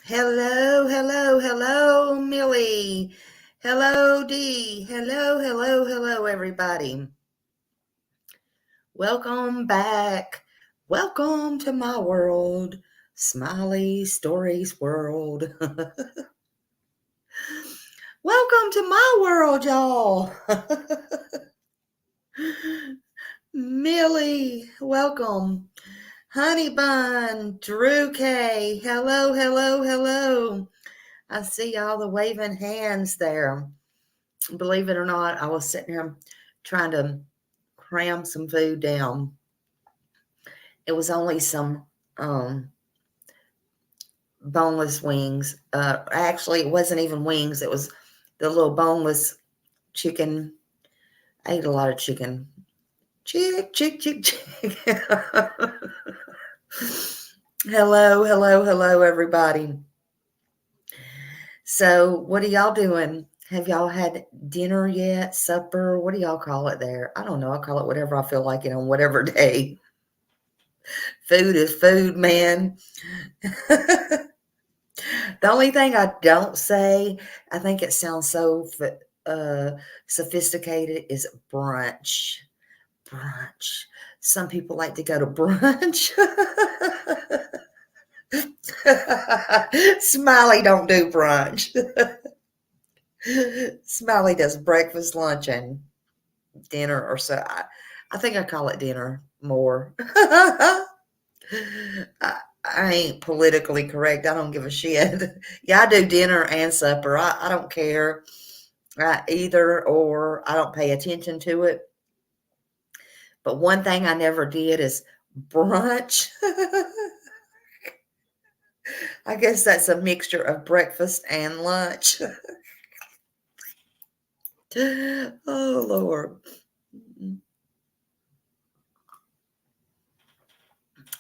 Hello, hello, hello, Millie. Hello, Dee. Hello, everybody. Welcome back. Welcome to my world, Smiley Stories World. Welcome to my world, y'all. Millie, welcome. Honey Bun, Drew K. Hello. I see all the waving hands there. Believe it or not, I was sitting here trying to cram some food down. It was only some boneless wings. Actually, it wasn't even wings. It was the little boneless chicken. I ate a lot of chicken. Chick. Hello, everybody. So, what are y'all doing? Have y'all had dinner yet? Supper? What do y'all call it there? I don't know. I call it whatever I feel like it on whatever day. Food is food, man. The only thing I don't say, I think it sounds so sophisticated, is brunch. Brunch. Some people like to go to brunch. Smiley don't do brunch. Smiley does breakfast, lunch, and dinner, or so. I think I call it dinner more. I ain't politically correct. I don't give a shit. Yeah, I do dinner and supper. I don't care. Either or. I don't pay attention to it. But one thing I never did is brunch. I guess that's a mixture of breakfast and lunch. Oh, Lord.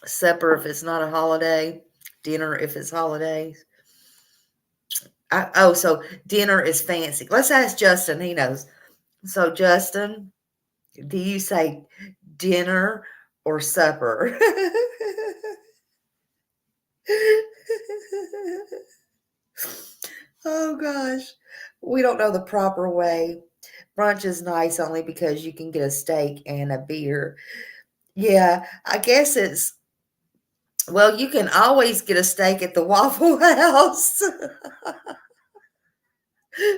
Supper if it's not a holiday. Dinner if it's holidays. So dinner is fancy. Let's ask Justin. He knows. So, Justin, do you say dinner or supper? Oh, gosh. We don't know the proper way. Brunch is nice only because you can get a steak and a beer. Yeah, I guess well, you can always get a steak at the Waffle House.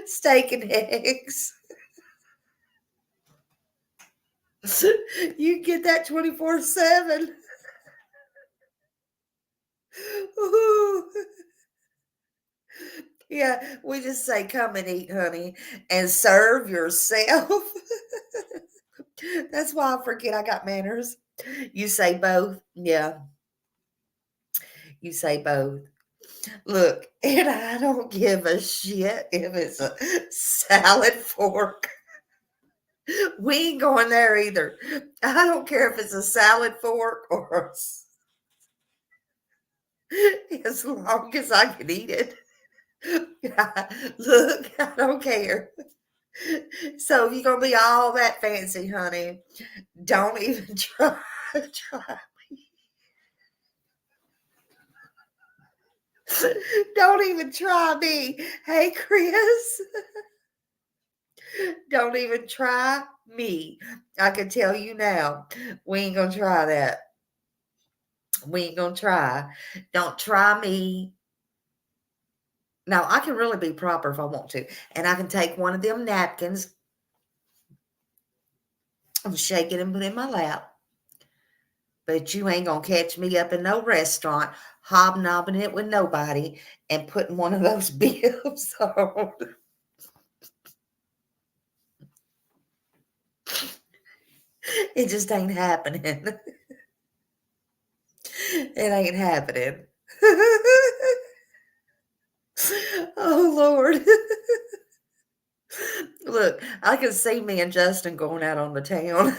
Steak and eggs. You get that 24/7. Yeah, we just say, come and eat, honey, and serve yourself. That's why I forget I got manners. You say both. Yeah, you say both. Look, and I don't give a shit if it's a salad fork. We ain't going there either. I don't care if it's a salad fork or as long as I can eat it. Look, I don't care. So if you're gonna be all that fancy, honey, don't even try. Don't even try me. Hey, Chris, don't even try me. I can tell you now, we ain't gonna try that. We ain't gonna try. Don't try me. Now, I can really be proper if I want to. And I can take one of them napkins and shake it and put it in my lap. But you ain't gonna catch me up in no restaurant hobnobbing it with nobody and putting one of those bibs on. It just ain't happening. It ain't happening. Oh, Lord. Look, I can see me and Justin going out on the town.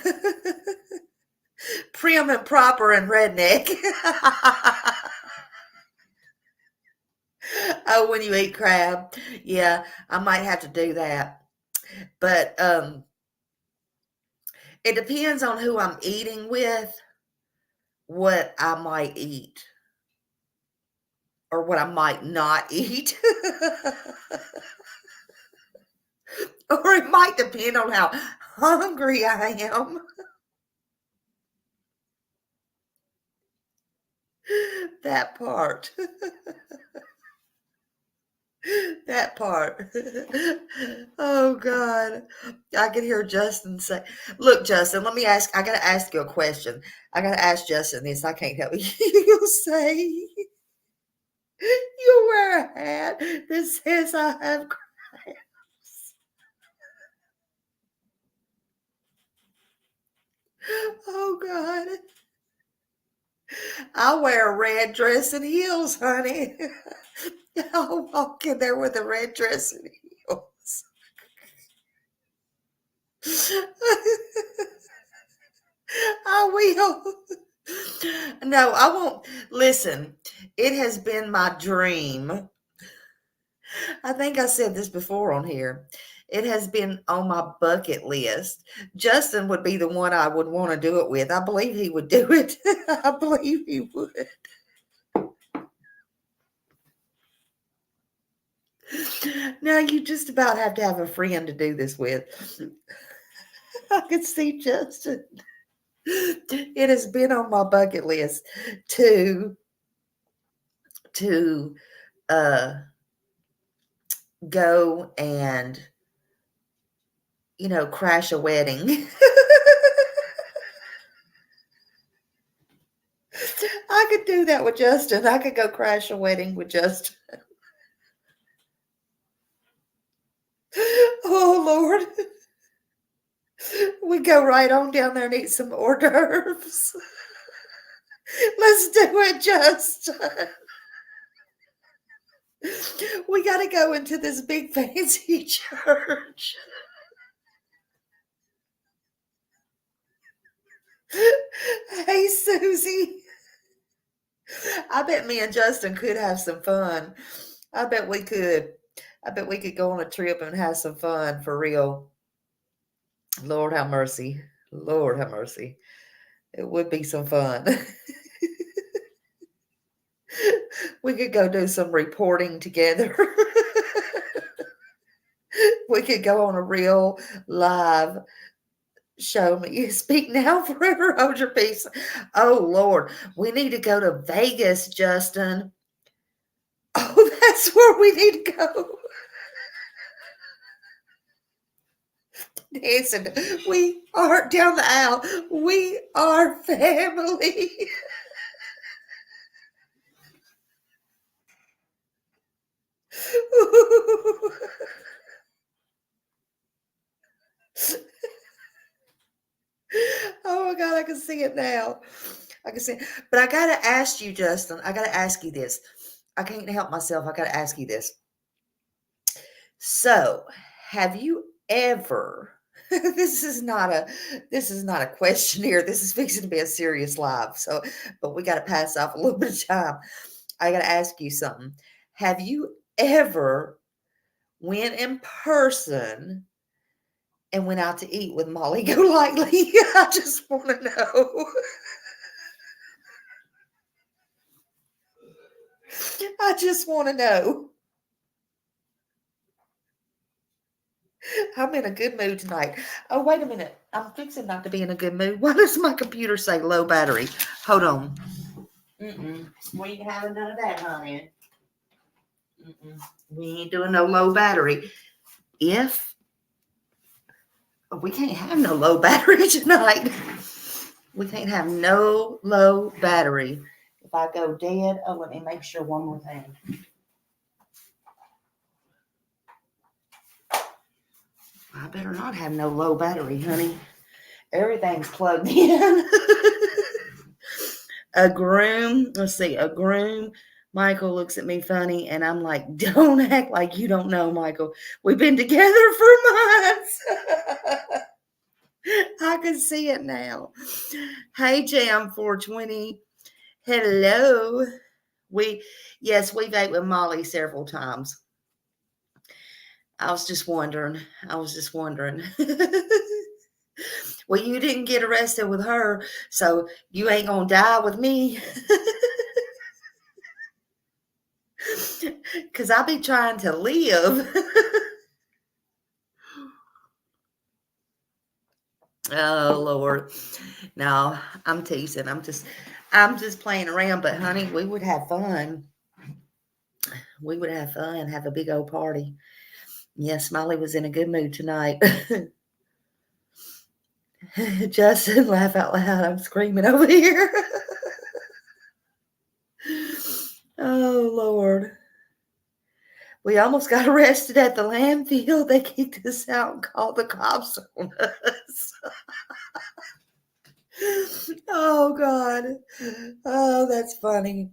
Prim and proper and redneck. Oh, when you eat crab. Yeah, I might have to do that. But it depends on who I'm eating with, what I might eat. or what I might not eat. Or it might depend on how hungry I am. That part. That part. Oh God. I could hear Justin say, look, Justin, let me ask, I gotta ask you a question. I gotta ask Justin this. I can't help you. You'll say you wear a hat that says I have crabs. Oh God. I wear a red dress and heels, honey. I'll walk in there with a red dress and heels. I will. No, I won't. Listen, it has been my dream. I think I said this before on here. It has been on my bucket list. Justin would be the one I would want to do it with. I believe he would do it. I believe he would. Now you just about have to have a friend to do this with. I could see Justin. It has been on my bucket list to uh go and crash a wedding. I could do that with Justin. I could go crash a wedding with Justin. Oh Lord. We go right on down there and eat some hors d'oeuvres. Let's do it, Justin. We got to go into this big fancy church. Hey, Susie. I bet me and Justin could have some fun. I bet we could. I bet we could go on a trip and have some fun for real. Lord have mercy. Lord have mercy. It would be some fun. We could go do some reporting together. We could go on a real live show me. You speak now, forever hold your peace. Oh Lord, we need to go to Vegas, Justin. Oh, that's where we need to go. Listen, we are down the aisle. We are family. Oh my God, I can see it now. I can see it. But I got to ask you, Justin, I got to ask you this. I can't help myself. I got to ask you this. So, have you ever this is not a question here. This is fixing to be a serious live. So, but we got to pass off a little bit of time. I got to ask you something. Have you ever went in person and went out to eat with Molly Golightly? I just want to know. I just want to know. I'm in a good mood tonight. Oh, wait a minute. I'm fixing not to be in a good mood. Why does my computer say low battery? Hold on. We ain't having none of that, honey. We ain't doing no low battery. If we can't have no low battery tonight. We can't have no low battery. If I go dead, let me make sure one more thing. I better not have no low battery, honey. Everything's plugged in. A groom, let's see, a groom. Michael looks at me funny, and I'm like, don't act like you don't know, Michael. We've been together for months. I can see it now. Hey, Jam 420. Hello. Yes, we've ate with Molly several times. I was just wondering. Well, you didn't get arrested with her, so you ain't gonna die with me. Because I be trying to live. Oh Lord. No, I'm teasing. I'm just playing around, but honey, we would have fun. We would have fun, have a big old party. Yeah, Smiley was in a good mood tonight. Justin, laugh out loud. I'm screaming over here. Oh Lord. We almost got arrested at the landfill. They kicked us out and called the cops on us. Oh God. Oh, that's funny.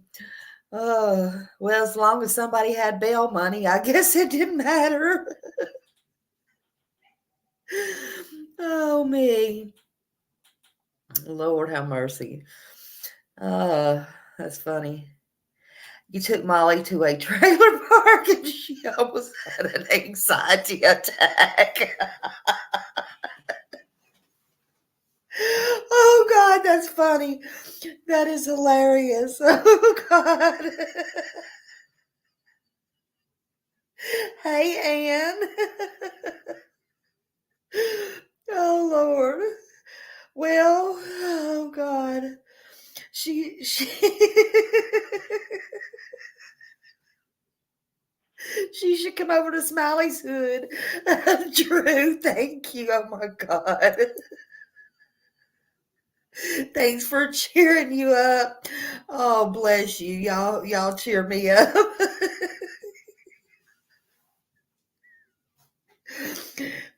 Oh, well, as long as somebody had bail money, I guess it didn't matter. Oh me. Lord have mercy. That's funny. You took Molly to a trailer park and she almost had an anxiety attack. Oh God, that's funny. That is hilarious. Oh God. Hey, Ann. Oh Lord. Well, oh God. She she should come over to Smiley's hood. Drew, thank you. Oh my God. Thanks for cheering you up. Oh, bless you. Y'all cheer me up.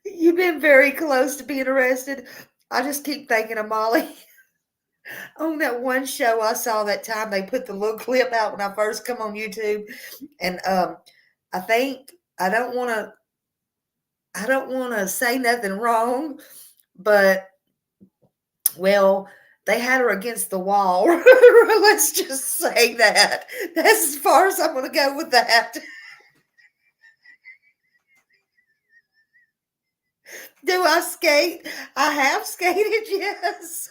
You've been very close to being arrested. I just keep thinking of Molly. On that one show I saw that time, they put the little clip out when I first come on YouTube. And I think I don't wanna say nothing wrong, but well, they had her against the wall. Let's just say that. That's as far as I'm gonna go with that. Do I skate? I have skated, yes.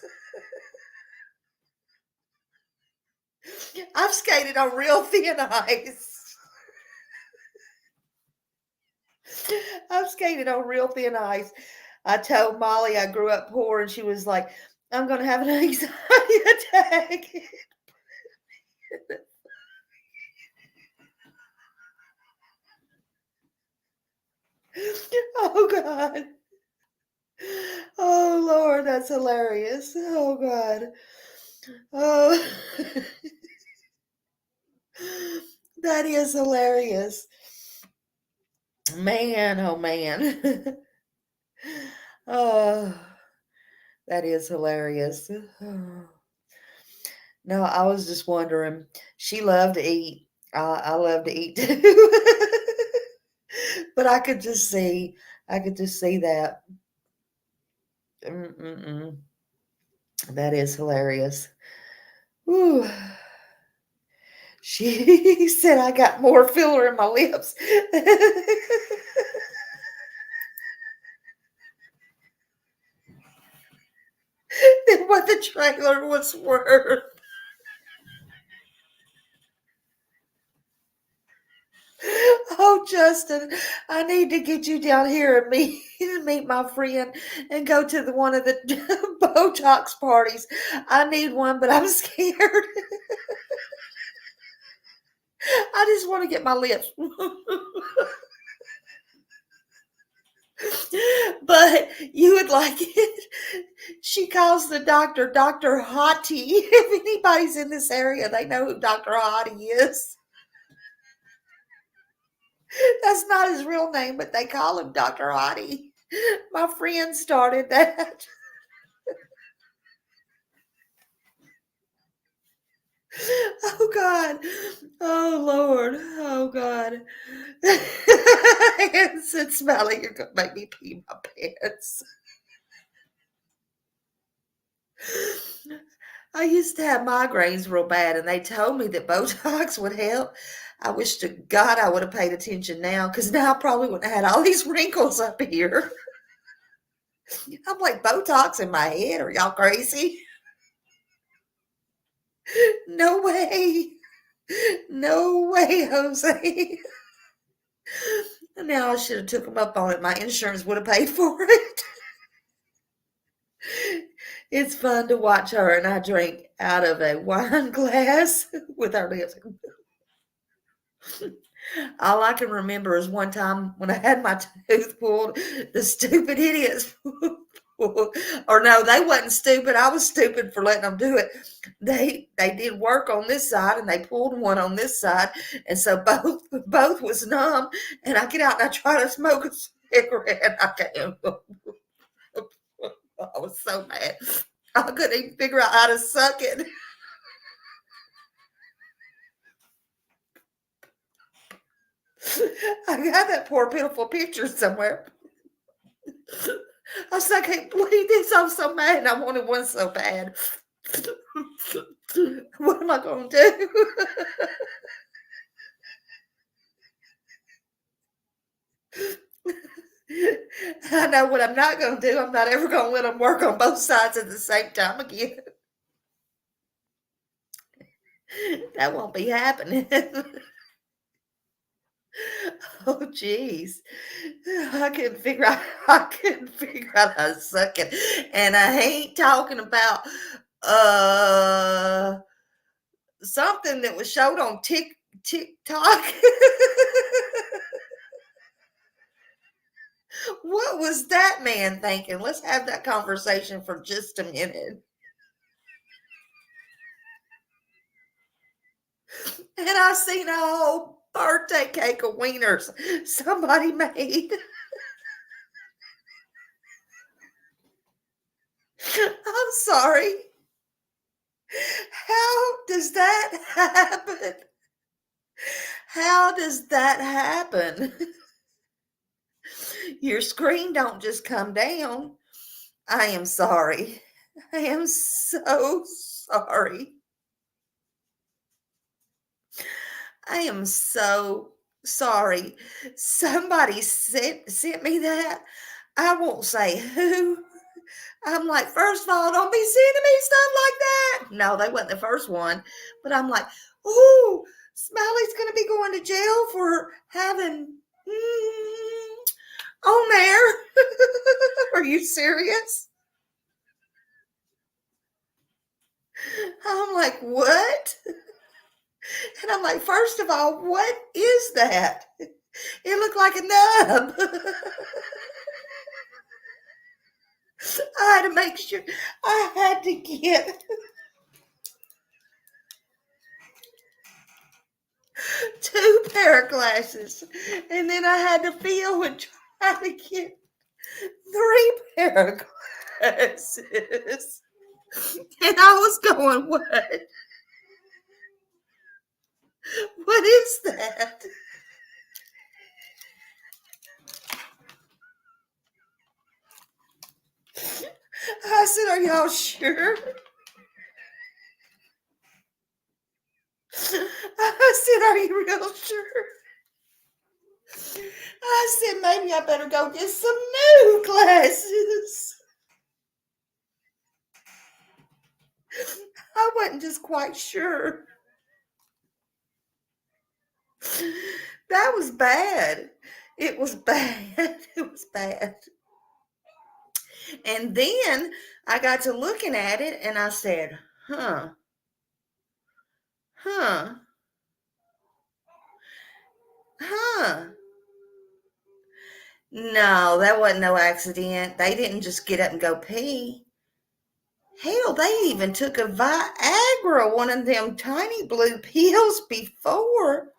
I've skated on real thin ice. I've skated on real thin ice. I told Molly I grew up poor, and she was like, I'm going to have an anxiety attack. Oh, God. Oh, Lord, that's hilarious. Oh, God. Oh, that is hilarious. Man, oh, man. Oh, that is hilarious. No, I was just wondering. She loved to eat. I love to eat too. But I could just see that. Mm-mm-mm. That is hilarious. Ooh. She said I got more filler in my lips than what the trailer was worth. Oh, Justin, I need to get you down here and meet my friend and go to one of the Botox parties. I need one, but I'm scared. I just want to get my lips. But you would like it. She calls the doctor Dr. Hottie. If anybody's in this area, they know who Dr. Hottie is. That's not his real name, but they call him Dr. Hottie. My friend started that. Oh God. Oh Lord. Oh God. And said, Smelly, you're gonna make me pee my pants. I used to have migraines real bad, and they told me that Botox would help. I wish to God I would have paid attention now, because now I probably wouldn't have had all these wrinkles up here. I'm like, Botox in my head? Are y'all crazy? No way. No way, Jose. Now I should have took him up on it. My insurance would have paid for it. It's fun to watch her and I drink out of a wine glass with our lips. All I can remember is one time when I had my tooth pulled, the stupid idiots or no, they wasn't stupid. I was stupid for letting them do it. They did work on this side and they pulled one on this side, and so both was numb. And I get out and I try to smoke a cigarette. And I can't. I was so mad. I couldn't even figure out how to suck it. I got that poor pitiful picture somewhere. I said, I can't believe this. I'm so mad. And I wanted one so bad. What am I going to do? I know what I'm not going to do. I'm not ever going to let them work on both sides at the same time again. That won't be happening. Oh, geez. I couldn't figure out how to suck it. And I ain't talking about something that was showed on TikTok. What was that man thinking? Let's have that conversation for just a minute. And I seen a whole birthday cake of wieners somebody made. I'm sorry. How does that happen? How does that happen? Your screen don't just come down. I am sorry. I am so sorry. I am so sorry. Somebody sent me that. I won't say who. I'm like, first of all, don't be sending me stuff like that. No, they wasn't the first one. But I'm like, oh, Smiley's going to be going to jail for having on there. Are you serious? I'm like, what? And I'm like, first of all, what is that? It looked like a nub. I had to make sure I had to get 2 pair of glasses. And then I had to feel and try to get 3 pair of glasses. And I was going, what? What is that? I said, are y'all sure? I said, are you real sure? I said, maybe I better go get some new glasses. I wasn't just quite sure. That was bad. It was bad. It was bad. And then I got to looking at it and I said, huh. Huh. No, that wasn't no accident. They didn't just get up and go pee. Hell, they even took a Viagra, one of them tiny blue pills, before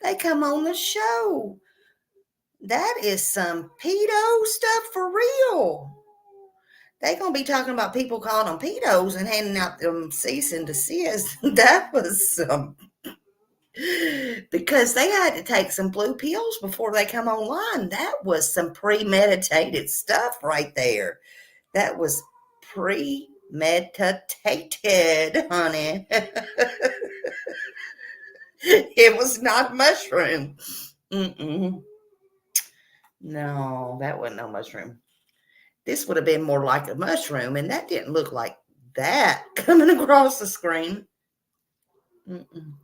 they come on the show. That is some pedo stuff for real. They gonna be talking about people calling them pedos and handing out them cease and desist. That was some, because they had to take some blue pills before they come online. That was some premeditated stuff right there. That was premeditated, honey. It was not a mushroom. Mm-mm. No, that wasn't no mushroom. This would have been more like a mushroom, and that didn't look like that coming across the screen. Mm-mm.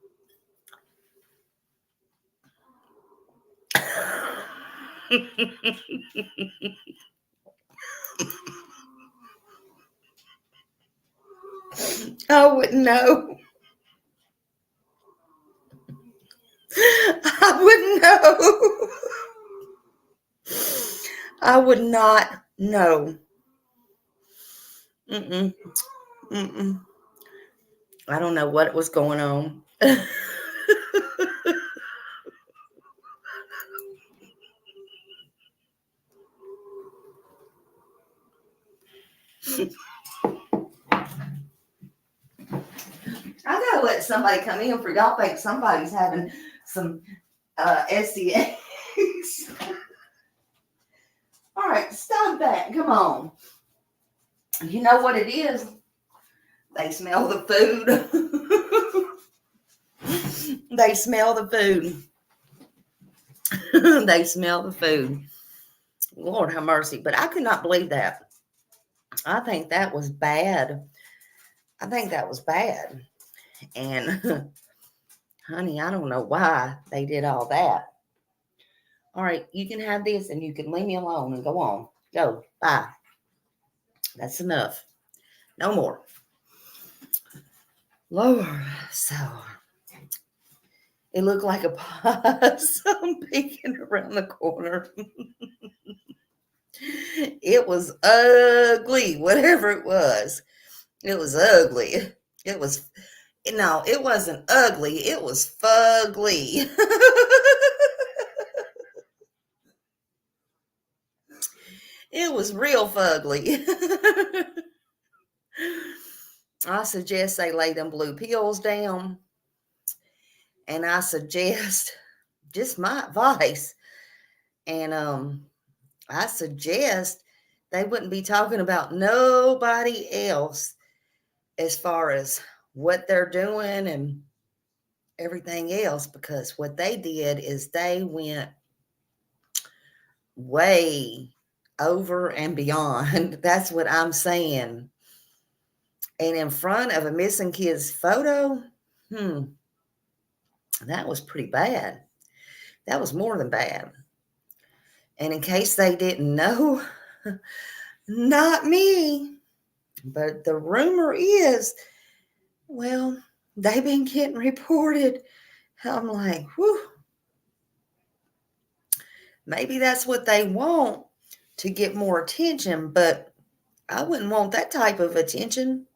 I wouldn't know. I wouldn't know. I would not know. Mm-mm. Mm-mm. I don't know what was going on. I gotta let somebody come in for y'all think somebody's having some SCAs. All right, stop that. Come on. You know what it is? They smell the food. They smell the food. They smell the food. Lord have mercy. But I could not believe that. I think that was bad. I think that was bad. And honey, I don't know why they did all that. All right, you can have this and you can leave me alone and go on. Go. Bye. That's enough. No more. Lord. So it looked like a possum peeking around the corner. It was ugly, whatever it was. It was ugly. It was, no, it wasn't ugly. It was fugly. It was real fugly. I suggest they lay them blue pills down. And I suggest, just my advice, and I suggest they wouldn't be talking about nobody else as far as what they're doing and everything else, because what they did is they went way over and beyond. That's what I'm saying. And in front of a missing kid's photo, that was pretty bad. That was more than bad. And in case they didn't know, not me, but the rumor is, well, they've been getting reported. I'm like, whew, maybe that's what they want to get more attention, but I wouldn't want that type of attention,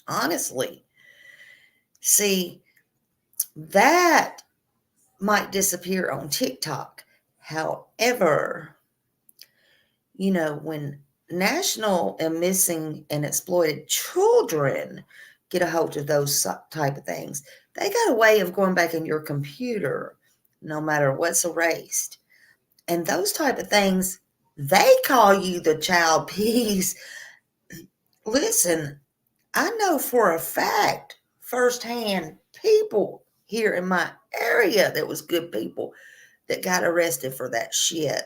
honestly. See, that might disappear on TikTok. However, when national and missing and exploited children get a hold of those type of things, they got a way of going back in your computer, no matter what's erased. And those type of things, they call you the child peace. Listen, I know for a fact, firsthand, people here in my area that was good people that got arrested for that shit.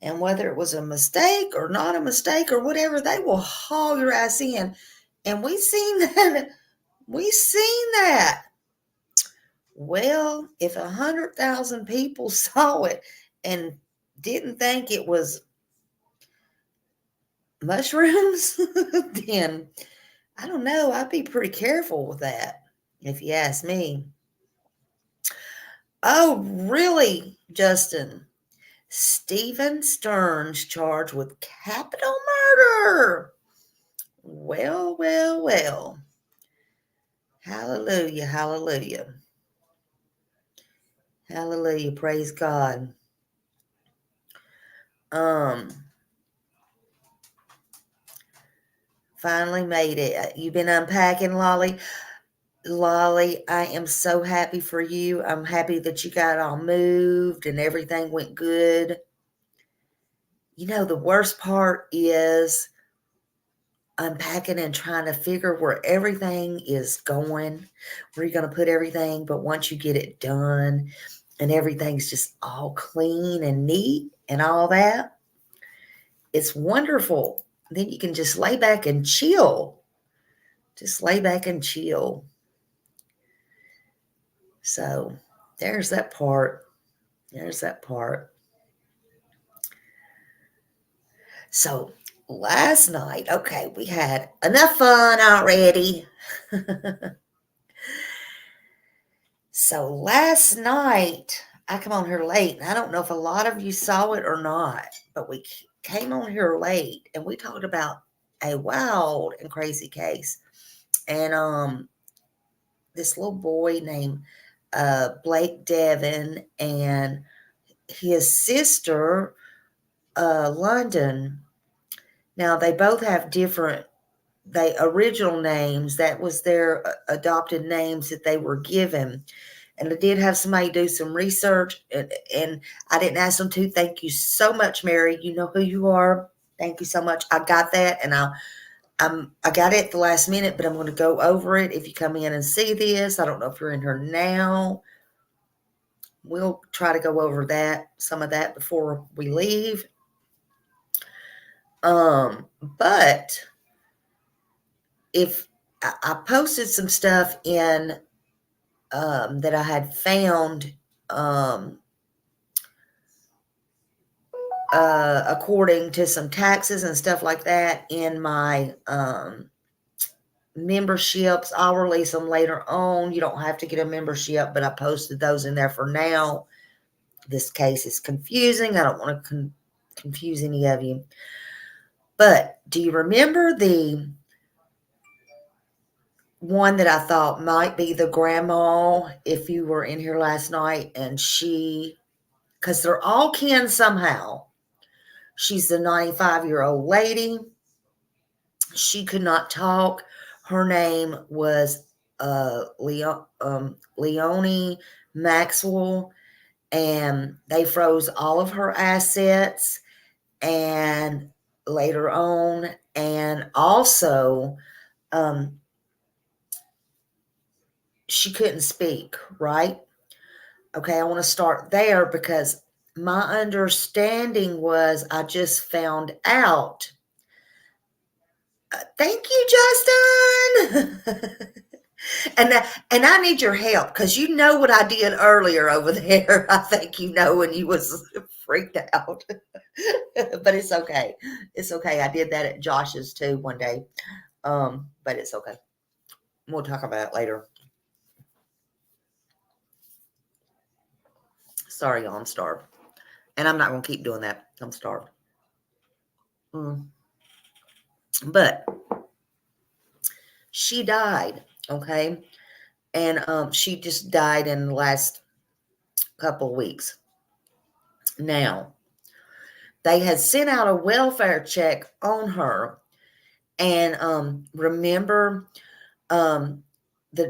And whether it was a mistake or not a mistake or whatever, they will haul your ass in. And we seen that. We seen that. Well, if 100,000 people saw it and didn't think it was mushrooms, then I don't know. I'd be pretty careful with that, if you ask me. Oh, really, Justin? Stephen Stearns charged with capital murder. Well, well, well. Hallelujah, hallelujah. Hallelujah, praise God. Um, Finally made it. You've been unpacking, Lolly. Lolly, I am so happy for you. I'm happy that you got all moved and everything went good. The worst part is unpacking and trying to figure where everything is going, where you're going to put everything. But once you get it done and everything's just all clean and neat and all that, it's wonderful. Then you can just lay back and chill. Just lay back and chill. So there's that part. There's that part. So last night, okay, we had enough fun already. So last night, I come on here late, and I don't know if a lot of you saw it or not, but we came on here late, and we talked about a wild and crazy case. And this little boy named Blake Devin and his sister, London. Now they both have different original names. That was their adopted names that they were given. And I did have somebody do some research, and I didn't ask them to. Thank you so much, Mary. You know who you are. Thank you so much. I got that, and I got it at the last minute, but I'm going to go over it. If you come in and see this, I don't know if you're in here now. We'll try to go over some of that before we leave. But if I posted some stuff in that I had found according to some taxes and stuff like that in my memberships. I'll release them later on. You don't have to get a membership, but I posted those in there for now. This case is confusing. I don't want to confuse any of you. But do you remember the one that I thought might be the grandma, if you were in here last night, and because they're all kin somehow. She's the 95-year-old lady. She could not talk. Her name was Leonie Maxwell, and they froze all of her assets and later on, and also she couldn't speak, right? Okay, I want to start there because my understanding was I just found out. Thank you, Justin. and I need your help because you know what I did earlier over there. I think you know when you was freaked out. But it's okay. It's okay. I did that at Josh's too one day. But it's okay. We'll talk about it later. Sorry, y'all, I'm starved. And I'm not going to keep doing that. I'm starved. But she died, okay? And she just died in the last couple of weeks. Now, they had sent out a welfare check on her. And remember the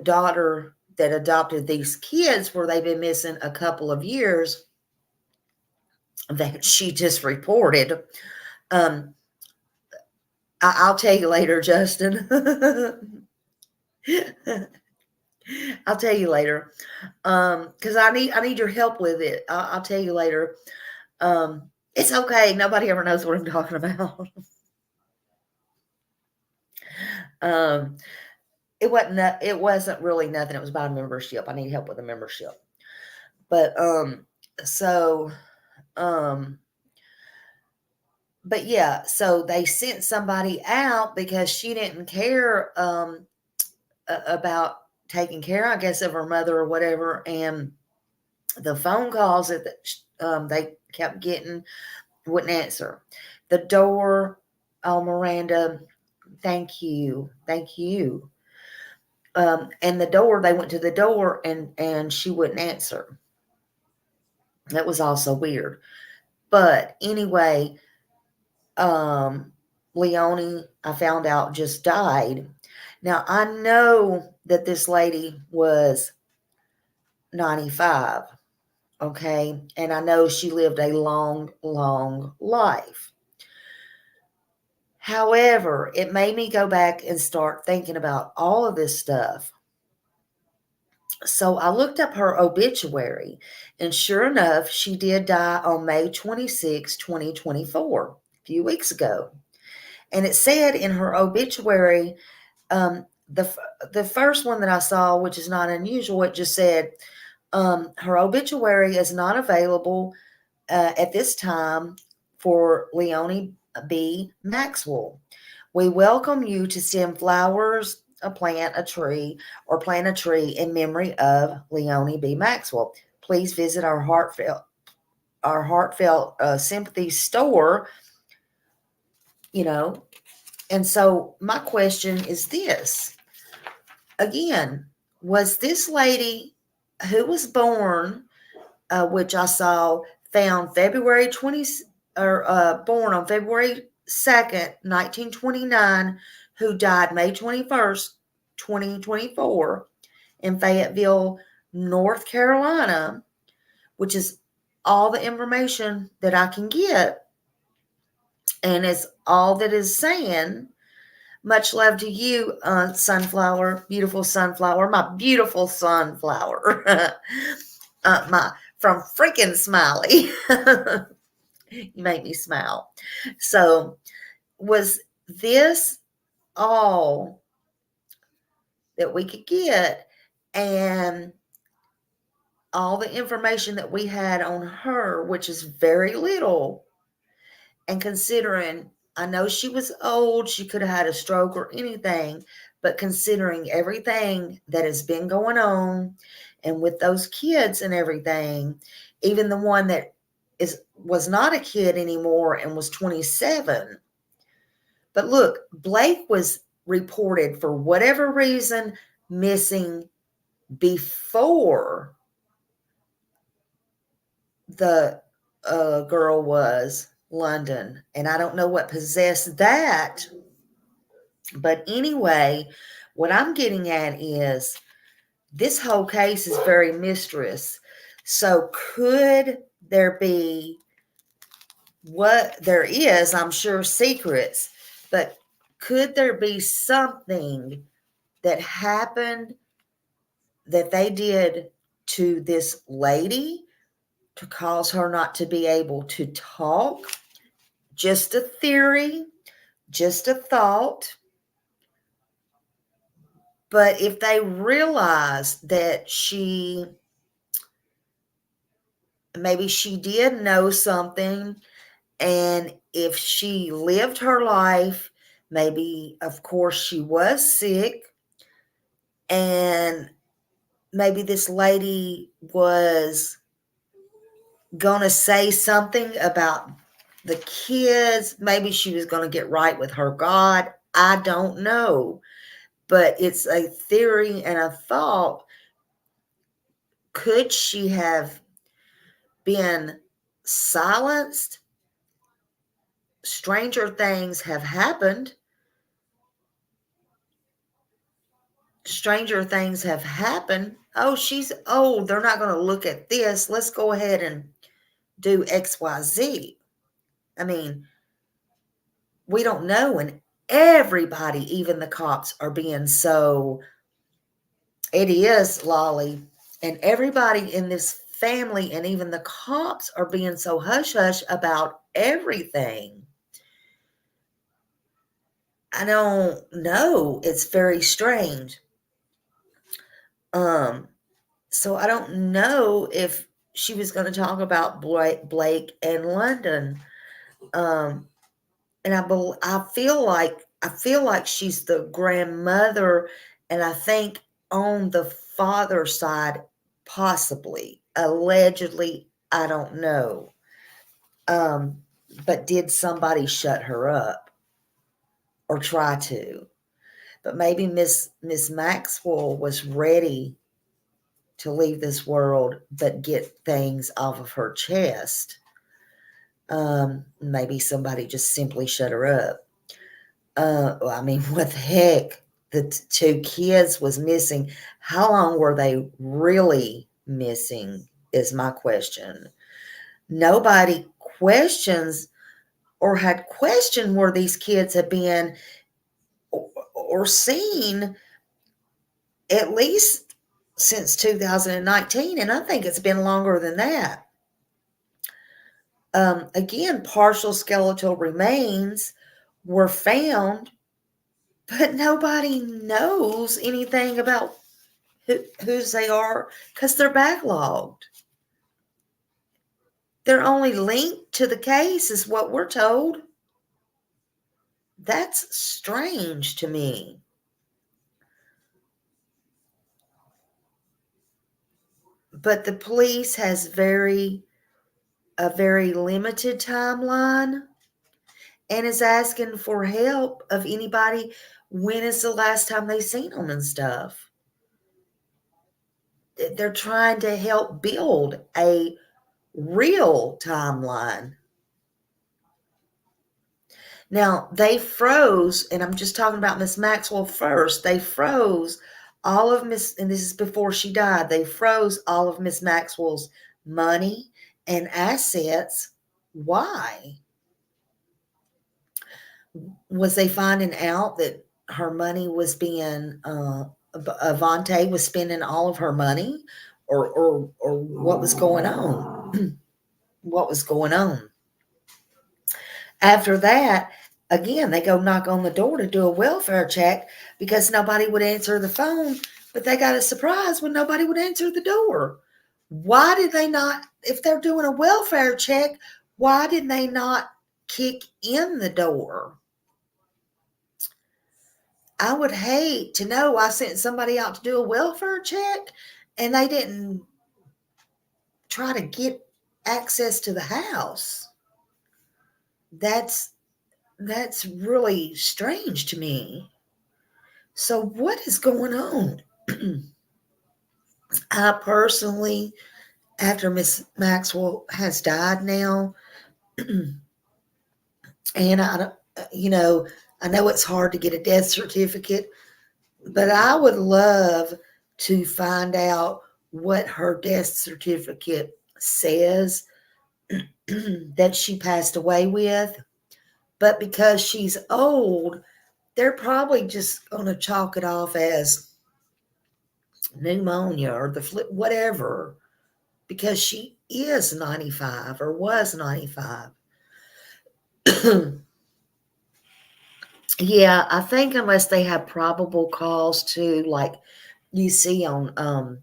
daughter that adopted these kids where they've been missing a couple of years that she just reported. I'll tell you later, Justin. I'll tell you later. Because I need your help with it. I'll tell you later. It's okay. Nobody ever knows what I'm talking about. It wasn't really nothing. It was about a membership. I need help with a membership. But but yeah, so they sent somebody out because she didn't care about taking care, I guess, of her mother or whatever. And the phone calls that they kept getting wouldn't answer. The door, oh, Miranda, thank you. And the door, they went to the door and she wouldn't answer. That was also weird. But anyway, Leonie, I found out, just died. Now, I know that this lady was 95, okay? And I know she lived a long, long life. However, it made me go back and start thinking about all of this stuff. So I looked up her obituary, and sure enough, she did die on May 26, 2024, a few weeks ago. And it said in her obituary, the first one that I saw, which is not unusual, it just said, her obituary is not available at this time for Leonie B. Maxwell. We welcome you to stem flowers, plant a tree, or plant a tree in memory of Leonie B. Maxwell. Please visit our heartfelt sympathy store, you know. And so my question is this. Again, was this lady who was born, which I saw found February 20, or born on February 2nd, 1929, who died May 21st, 2024, in Fayetteville, North Carolina, which is all the information that I can get, and it's all that is saying. Much love to you, sunflower, beautiful sunflower, my beautiful sunflower, my from freaking Smiley. You make me smile. So, was this all that we could get, and all the information that we had on her, which is very little, and considering, I know she was old, she could have had a stroke or anything, but considering everything that has been going on, and with those kids and everything, even the one that was not a kid anymore and was 27. But look, Blake was reported for whatever reason missing before the girl was London. And I don't know what possessed that. But anyway, what I'm getting at is this whole case is very mysterious. So could there be, what there is, I'm sure, secrets, but could there be something that happened that they did to this lady to cause her not to be able to talk? Just a theory, just a thought. But if they realize that maybe she did know something, and if she lived her life, maybe, of course, she was sick, and maybe this lady was going to say something about the kids. Maybe she was going to get right with her God. I don't know. But it's a theory and a thought. Could she have been silenced? Stranger things have happened. Stranger things have happened. Oh, she's old. They're not going to look at this. Let's go ahead and do XYZ. I mean, we don't know. And everybody, even the cops, are being so, it is, Lolly. And everybody in this family and even the cops are being so hush-hush about everything. I don't know. It's very strange. So I don't know if she was going to talk about Blake and London. And I feel like she's the grandmother, and I think on the father's side, possibly, allegedly, I don't know. But did somebody shut her up or try to? But maybe Miss Maxwell was ready to leave this world, but get things off of her chest. Maybe somebody just simply shut her up. I mean, what the heck? The two kids was missing. How long were they really missing is my question. Nobody questions or had questioned where these kids had been or seen, at least since 2019, and I think it's been longer than that. Again, partial skeletal remains were found, but nobody knows anything about whose they are because they're backlogged. They're only linked to the case, is what we're told. That's strange to me. But the police has a very limited timeline and is asking for help of anybody. When is the last time they seen them and stuff? They're trying to help build a real timeline. Now, they froze, and I'm just talking about Miss Maxwell first. They froze all of Miss, and this is before she died, they froze all of Miss Maxwell's money and assets. Why? Was they finding out that her money was being, Avante was spending all of her money? Or what was going on? What was going on? After that, again, they go knock on the door to do a welfare check because nobody would answer the phone, but they got a surprise when nobody would answer the door. Why did they not, if they're doing a welfare check, why did they not kick in the door? I would hate to know I sent somebody out to do a welfare check and they didn't try to get access to the house. That's really strange to me. So what is going on? I personally, after Miss Maxwell has died now, and I know it's hard to get a death certificate, but I would love to find out what her death certificate says that she passed away with. But because she's old, they're probably just going to chalk it off as pneumonia or the flu, whatever, because she is 95 or was 95. Yeah, I think unless they have probable cause to, like you see on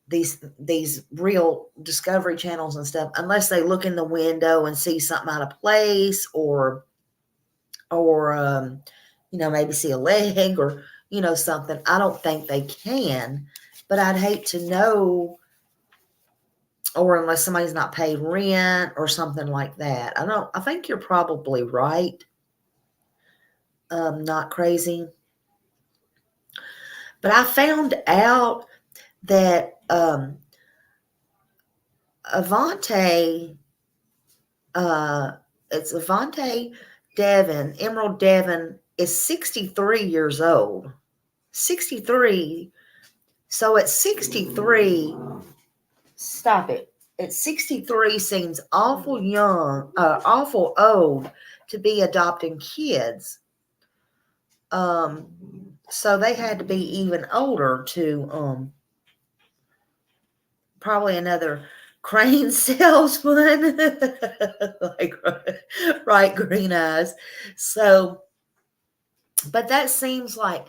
these real Discovery channels and stuff, unless they look in the window and see something out of place, or maybe see a leg, or something. I don't think they can, but I'd hate to know, or unless somebody's not paid rent or something like that. I think you're probably right. Not crazy. But I found out that Avante, it's Avante Devon, Emerald Devon, is 63 years old. 63. So at 63, stop it. At 63 seems awful young, awful old to be adopting kids. So they had to be even older to probably another crane salesman, like, right, green eyes. So, but that seems like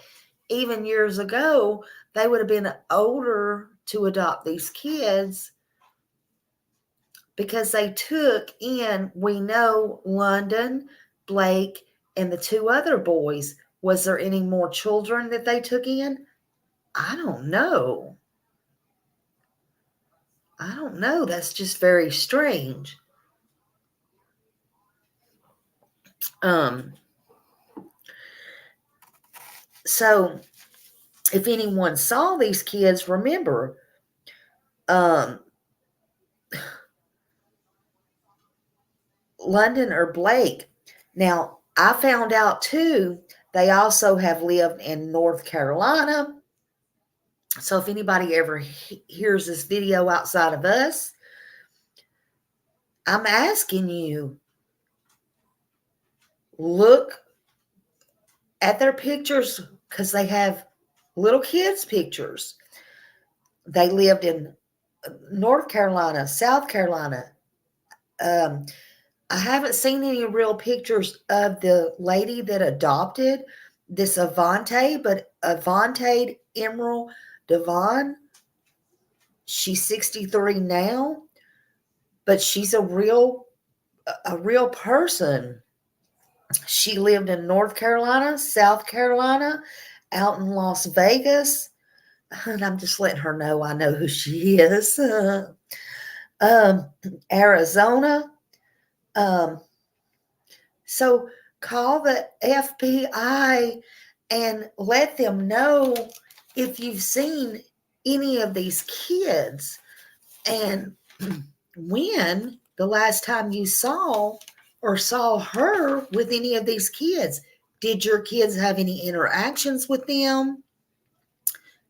even years ago they would have been older to adopt these kids, because they took in, we know, London, Blake, and the two other boys. Was there any more children that they took in? I don't know. That's just very strange. So if anyone saw these kids, remember, London or Blake. Now, I found out too, they also have lived in North Carolina. So if anybody ever hears this video outside of us, I'm asking you, look at their pictures, because they have little kids' pictures. They lived in North Carolina, South Carolina. I haven't seen any real pictures of the lady that adopted this Avante, but Avante Emerald Devon, she's 63 now, but she's a real person. She lived in North Carolina, South Carolina, out in Las Vegas. And I'm just letting her know I know who she is. Arizona. Um, so call the FBI and let them know if you've seen any of these kids and when the last time you saw her with any of these kids. Did your kids have any interactions with them?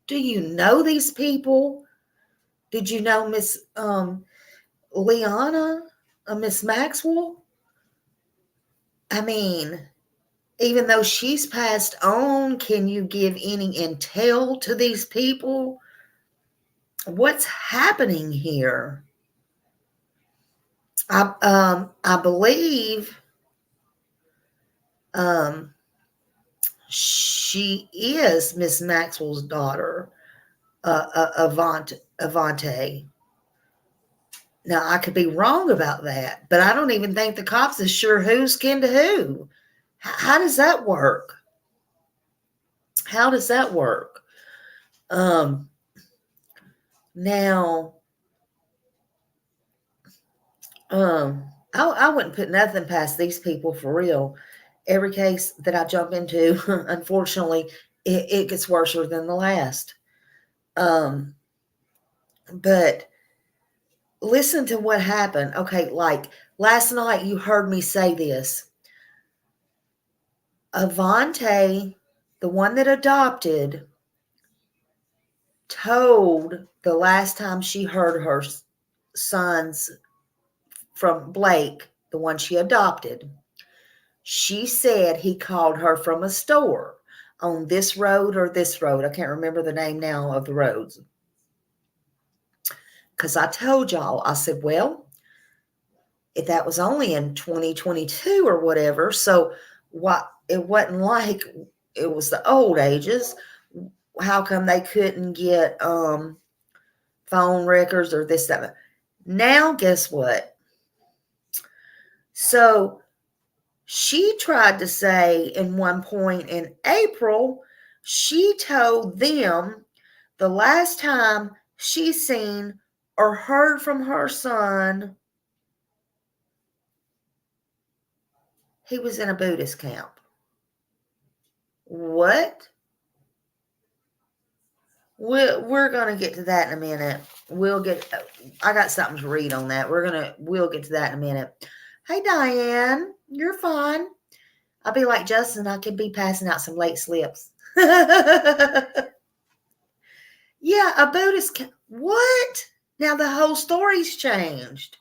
Do you know these people? Did you know Miss Liana, Miss Maxwell? I mean, even though she's passed on, can you give any intel to these people? What's happening here? I believe she is Miss Maxwell's daughter, Avante. Now, I could be wrong about that, but I don't even think the cops is sure who's kin to who. How does that work? How does that work? Now, I wouldn't put nothing past these people for real. Every case that I jump into, unfortunately, it gets worse than the last. But listen to what happened. Okay, like last night you heard me say this. Avante, the one that adopted, told the last time she heard her sons from Blake, the one she adopted, she said he called her from a store on this road or this road. I can't remember the name now of the roads. Because I told y'all, I said, well, if that was only in 2022 or whatever, so what? It wasn't like it was the old ages. How come they couldn't get phone records or this, that? Now, guess what? So she tried to say in one point in April, she told them the last time she seen or heard from her son, he was in a Buddhist camp. What? We're gonna get to that in a minute. I got something to read on that. We'll get to that in a minute. Hey Diane, you're fine. I'll be like Justin, I could be passing out some late slips. Yeah, a Buddhist. What? Now the whole story's changed.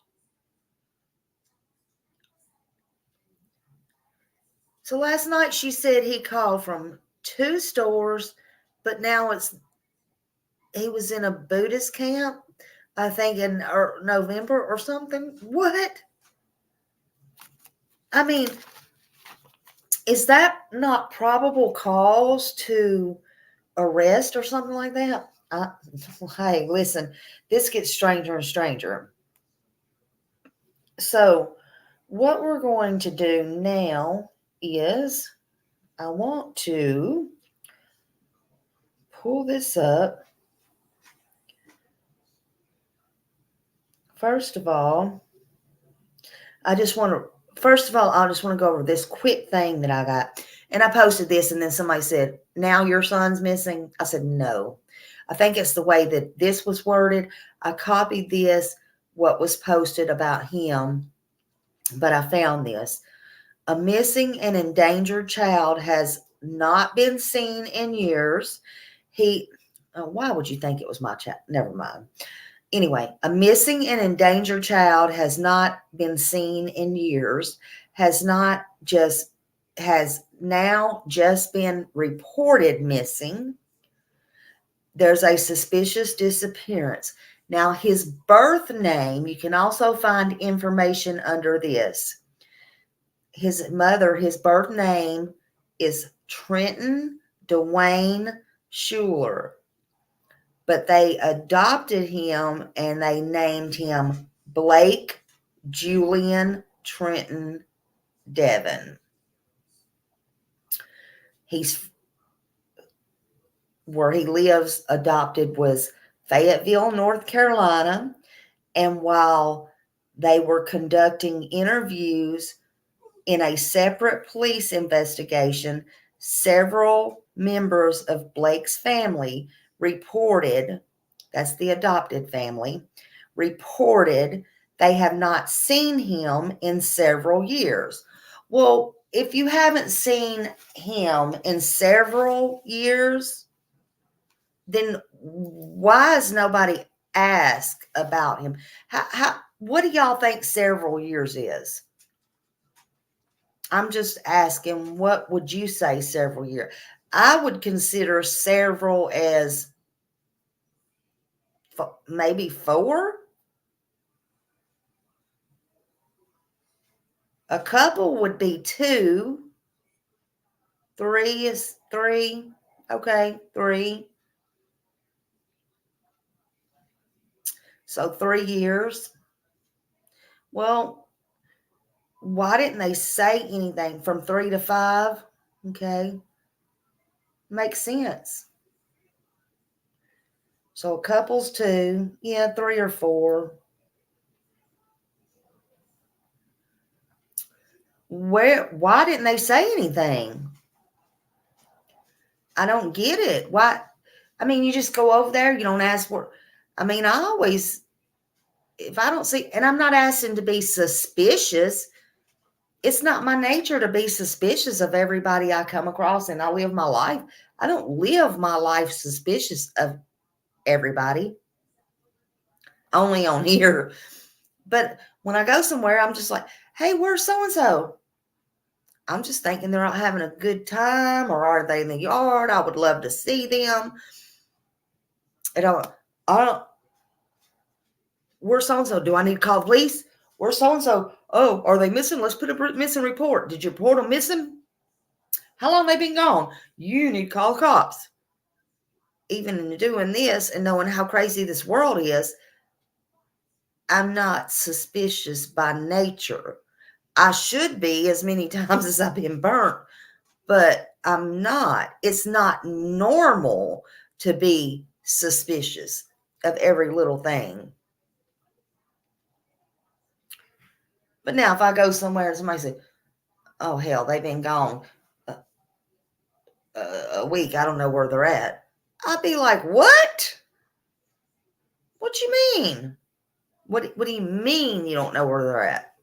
So last night she said he called from 2 stores, but now he was in a Buddhist camp, I think in November or something. What? I mean, is that not probable cause to arrest or something like that? Hey, listen, this gets stranger and stranger. So, what we're going to do now is I want to pull this up. First of all, I just want to go over this quick thing that I got. And I posted this, and then somebody said, now your son's missing. I said, no. I think it's the way that this was worded. I copied this, what was posted about him, but I found this. A missing and endangered child has not been seen in years. Why would you think it was my child? Never mind. Anyway, a missing and endangered child has not been seen in years, has now just been reported missing. There's a suspicious disappearance. Now, his birth name, you can also find information under this. His birth name is Trenton Dwayne Schuler. But they adopted him and they named him Blake Julian Trenton Devon. He's where he lives adopted was Fayetteville, North Carolina. And while they were conducting interviews in a separate police investigation, several members of Blake's family reported, that's the adopted family, reported they have not seen him in several years. Well, if you haven't seen him in several years, then why has nobody asked about him? What do y'all think several years is? I'm just asking, what would you say several years? I would consider several as maybe 4. A couple would be 2. 3 is 3. Okay, 3. So 3 years. Well, why didn't they say anything from 3 to 5? Okay. Makes sense. So a couple's 2. Yeah, 3 or 4. Why didn't they say anything? I don't get it. Why? I mean, you just go over there, you don't ask for. I mean, I always, if I don't see, and I'm not asking to be suspicious. It's not my nature to be suspicious of everybody I come across, and I live my life. I don't live my life suspicious of everybody, only on here. But when I go somewhere, I'm just like, hey, where's so and so? I'm just thinking they're out having a good time, or are they in the yard? I would love to see them. I don't, where's so and so? Do I need to call the police? Where's so and so? Oh, are they missing? Let's put a missing report. Did you report them missing? How long they been gone? You need to call the cops. Even in doing this and knowing how crazy this world is, I'm not suspicious by nature. I should be as many times as I've been burnt, but I'm not. It's not normal to be suspicious of every little thing. But now if I go somewhere and somebody says, oh, hell, they've been gone a week. I don't know where they're at. I'd be like, what? What you mean? What do you mean you don't know where they're at?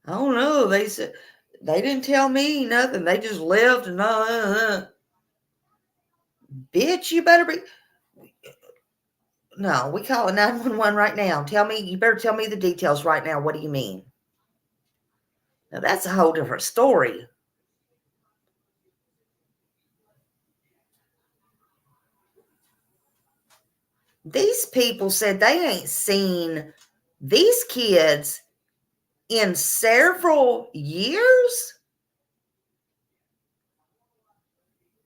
I don't know. They said they didn't tell me nothing. They just left and bitch, you better be. No, we call it 911 right now. You better tell me the details right now. What do you mean? Now that's a whole different story. These people said they ain't seen these kids in several years.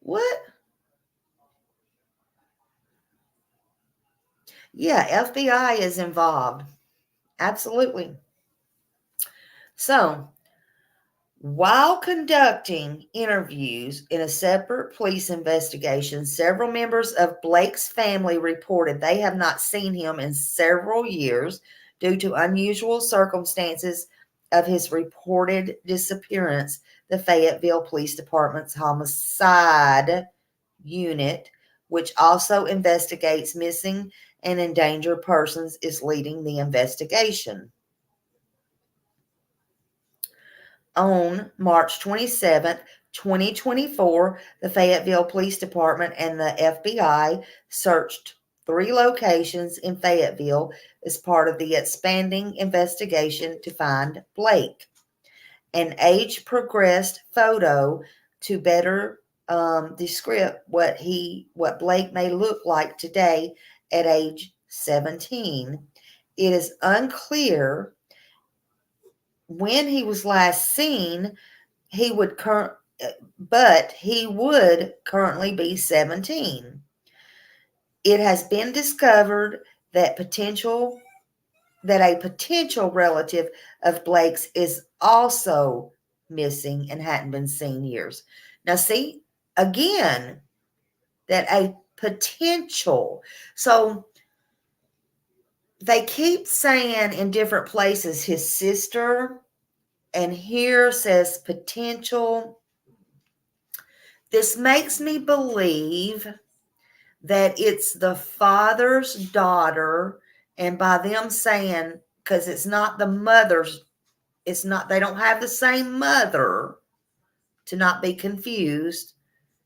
What? Yeah, FBI is involved. Absolutely. So, while conducting interviews in a separate police investigation, several members of Blake's family reported they have not seen him in several years due to unusual circumstances of his reported disappearance. The Fayetteville Police Department's homicide unit, which also investigates missing and endangered persons, is leading the investigation. On March 27th, 2024, the Fayetteville Police Department and the FBI searched 3 locations in Fayetteville as part of the expanding investigation to find Blake. An age-progressed photo to better describe what Blake may look like today at age 17. It is unclear when he was last seen. But he would currently be 17. It has been discovered that a potential relative of Blake's is also missing and hadn't been seen years. Now, see, again, that a potential. So they keep saying in different places his sister, and here says potential. This makes me believe that it's the father's daughter, and by them saying, because it's not the mother's, it's not, they don't have the same mother, to not be confused.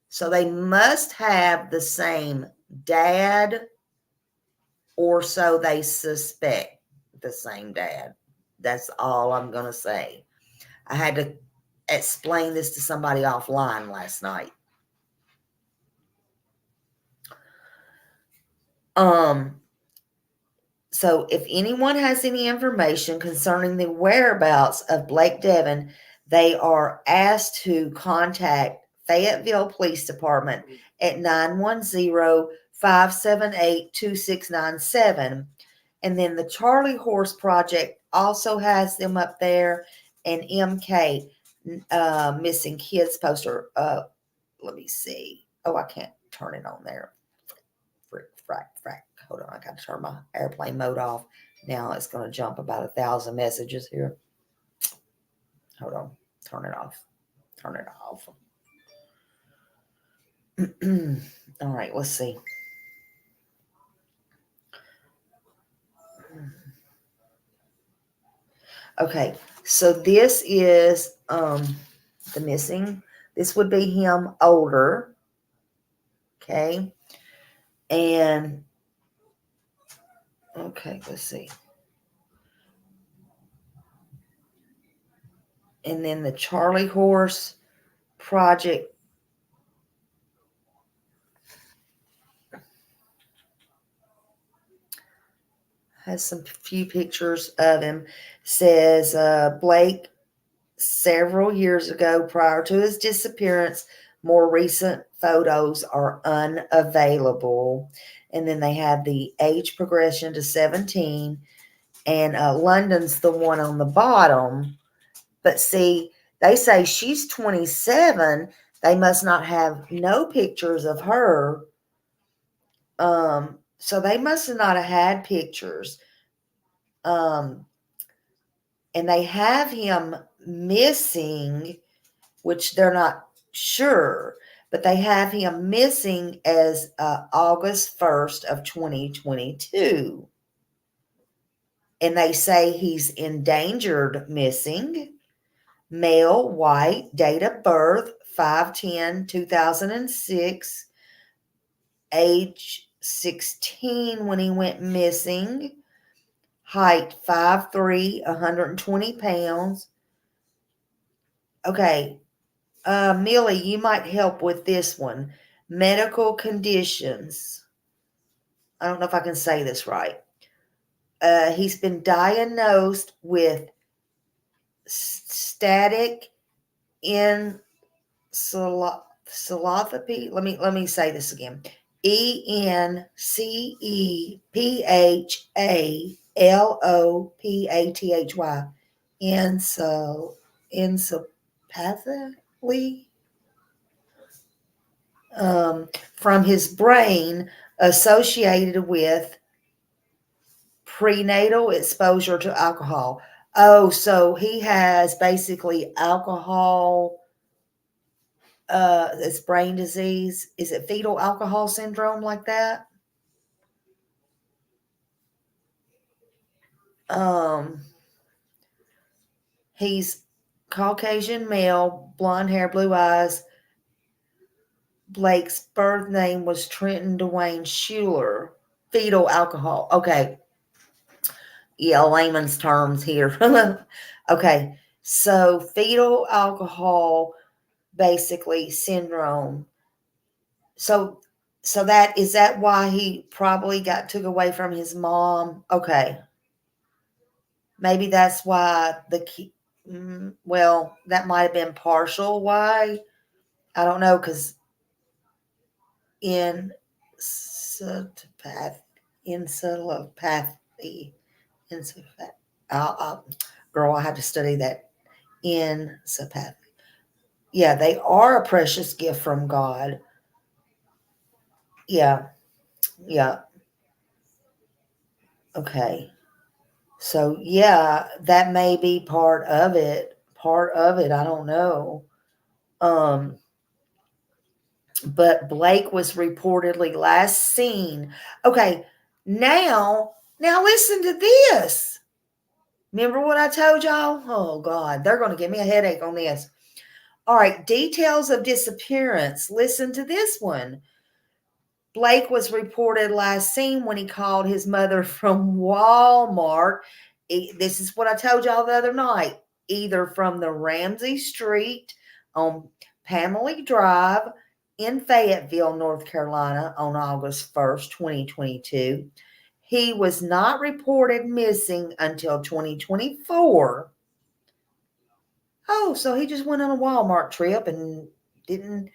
So they must have the same dad, or so they suspect the same dad. That's all I'm going to say. I had to explain this to somebody offline last night. So if anyone has any information concerning the whereabouts of Blake Devin, they are asked to contact Fayetteville Police Department at 910-578-2697. And then the Charlie Horse Project also has them up there, and MK missing kids poster. Let me see. Oh, I can't turn it on there. Frack. Hold on, I got to turn my airplane mode off. Now it's going to jump about 1,000 messages here. Hold on. Turn it off. All right, let's see. Okay, so this is the missing. This would be him older. Okay. And okay, let's see. And then the Charlie Horse Project has some few pictures of him. Says Blake, several years ago prior to his disappearance, more recent photos are unavailable. And then they have the age progression to 17. And London's the one on the bottom. But see, they say she's 27. They must not have no pictures of her. So they must have not have had pictures. And they have him missing, which they're not sure, but they have him missing as August 1st of 2022. And they say he's endangered missing, male, white, date of birth 5/10/2006, age 16 when he went missing, height 5'3", 120 pounds. Okay, Millie, you might help with this one. Medical conditions. I don't know if I can say this right. He's been diagnosed with static encephalopathy. Let me say this again. ENCEPHALOPATHY. Encephalopathy. From his brain associated with prenatal exposure to alcohol. Oh, so he has basically alcohol, it's brain disease. Is it fetal alcohol syndrome like that? He's Caucasian male, blonde hair, blue eyes. Blake's birth name was Trenton Dwayne Schuler. Fetal alcohol. Okay. Yeah, layman's terms here. Okay. So fetal alcohol basically syndrome. So that is that why he probably got took away from his mom? Okay. Maybe that's why well, that might have been partial why. I don't know, because encephalopathy, girl, I had to study that. in Sapathy. Yeah, they are a precious gift from God. Yeah, yeah. Okay. So yeah, that may be part of it. Part of it, I don't know. Um, but Blake was reportedly last seen. Okay, now listen to this. Remember what I told y'all? Oh God, they're going to give me a headache on this. All right, details of disappearance. Listen to this one. Blake was reported last seen when he called his mother from Walmart. This is what I told y'all the other night. Either from the Ramsey Street on Pamela Drive in Fayetteville, North Carolina on August 1st, 2022. He was not reported missing until 2024. Oh, so he just went on a Walmart trip and didn't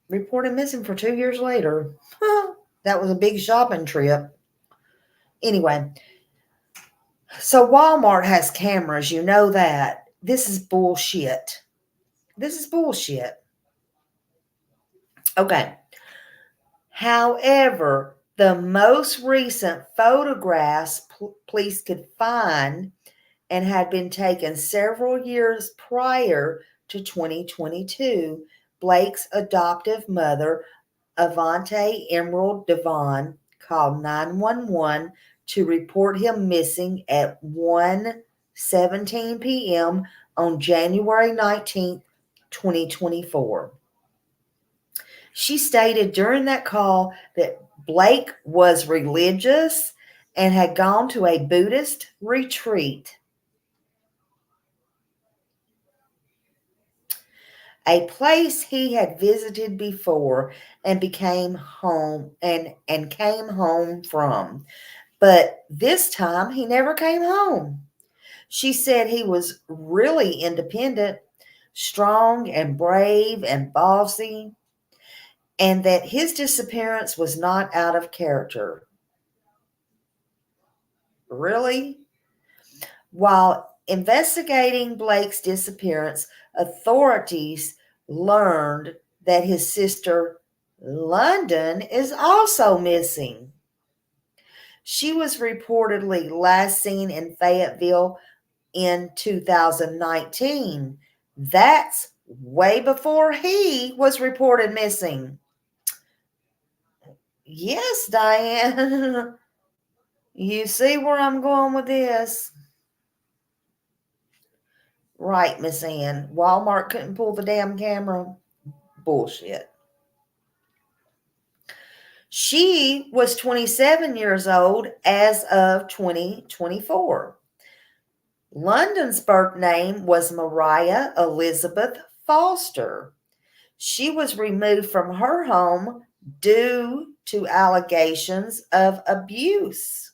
report him missing for 2 years later. That was a big shopping trip. Anyway, so Walmart has cameras, you know that. This is bullshit. This is bullshit. Okay. However, the most recent photographs police could find and had been taken several years prior to 2022, Blake's adoptive mother, Avante Emerald Devon, called 911 to report him missing at 1:17 p.m. on January 19th, 2024. She stated during that call that Blake was religious and had gone to a Buddhist retreat, a place he had visited before and became home and came home from. But this time he never came home. She said he was really independent, strong and brave and bossy, and that his disappearance was not out of character. Really? While investigating Blake's disappearance, authorities learned that his sister, London, is also missing. She was reportedly last seen in Fayetteville in 2019. That's way before he was reported missing. Yes, Diane. You see where I'm going with this? Right, Miss Ann. Walmart couldn't pull the damn camera. Bullshit. She was 27 years old as of 2024. London's birth name was Mariah Elizabeth Foster. She was removed from her home due to allegations of abuse.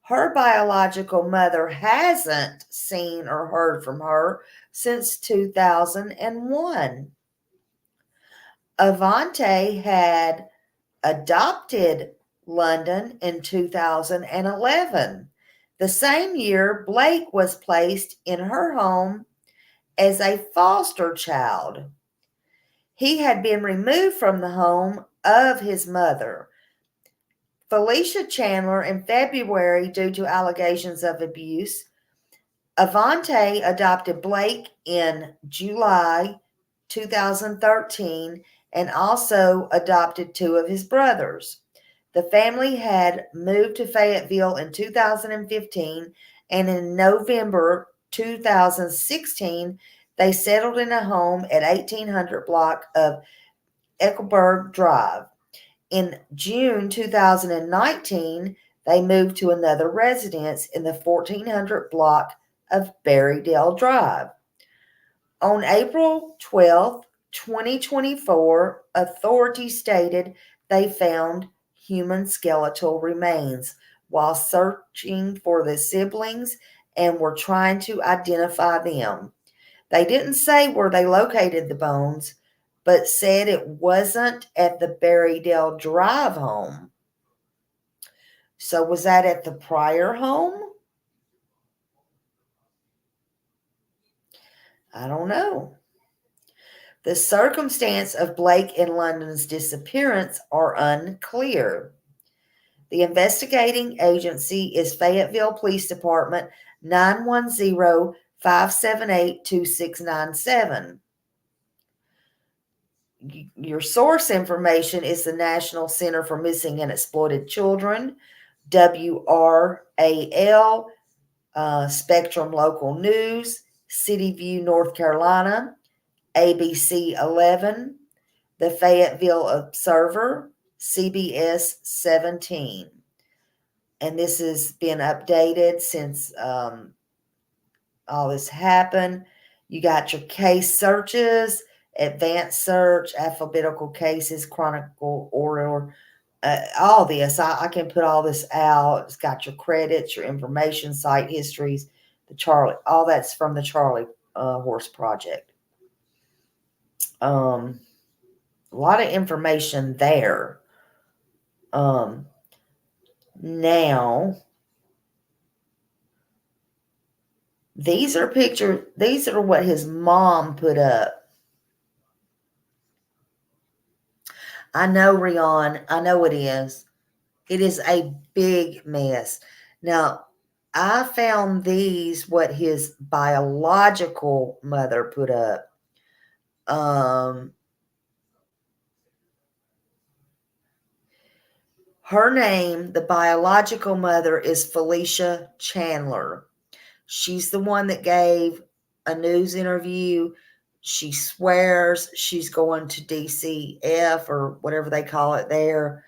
Her biological mother hasn't seen or heard from her since 2001. Avante had adopted London in 2011. The same year, Blake was placed in her home as a foster child. He had been removed from the home of his mother, Felicia Chandler, in February due to allegations of abuse. Avante adopted Blake in July 2013 and also adopted two of his brothers. The family had moved to Fayetteville in 2015, and in November 2016, they settled in a home at 1800 block of Eckelberg Drive. In June 2019, they moved to another residence in the 1400 block of Berrydale Drive. On April 12, 2024, authorities stated they found human skeletal remains while searching for the siblings and were trying to identify them. They didn't say where they located the bones, but said it wasn't at the Berrydale Drive home. So was that at the prior home? I don't know. The circumstance of Blake and London's disappearance are unclear. The investigating agency is Fayetteville Police Department 910-578-2697. Your source information is the National Center for Missing and Exploited Children, WRAL, Spectrum Local News, City View, North Carolina, ABC 11, the Fayetteville Observer, CBS 17. And this has been updated since all this happened. You got your case searches, advanced search, alphabetical cases, chronicle order, all this. I can put all this out. It's got your credits, your information, site histories, the Charlie, all that's from the Charlie Horse Project. A lot of information there. Now, these are pictures, these are what his mom put up. I know, Rion, I know it is. It is a big mess. Now, I found these, what his biological mother put up. Her name, the biological mother, is Felicia Chandler. She's the one that gave a news interview. She swears she's going to DCF or whatever they call it there,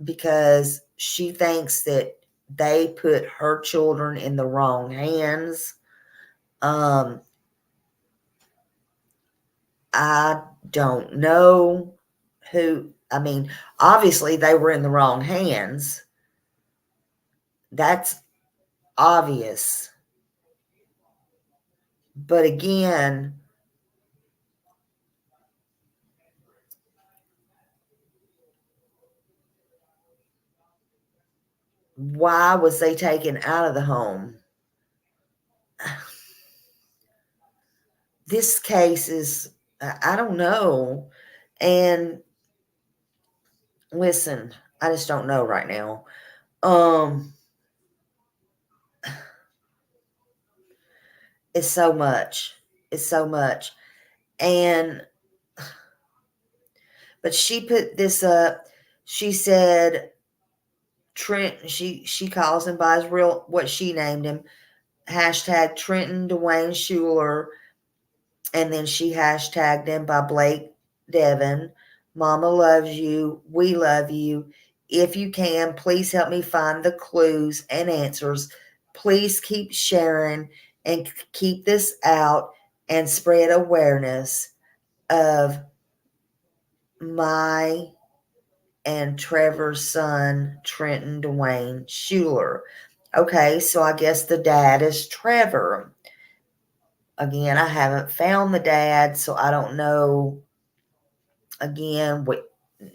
because she thinks that they put her children in the wrong hands. I don't know who. I mean, obviously they were in the wrong hands. That's obvious. But again, why was they taken out of the home? This case is, I don't know. And listen, I just don't know right now. It's so much. It's so much. And but she put this up. She said Trent, she calls him by his real, what she named him, hashtag Trenton Dwayne Schuler, and then she hashtagged him by Blake Devin. Mama loves you. We love you. If you can, please help me find the clues and answers. Please keep sharing and keep this out and spread awareness of my and Trevor's son, Trenton Dwayne Schuler. Okay, so I guess the dad is Trevor. Again, I haven't found the dad, so I don't know. Again,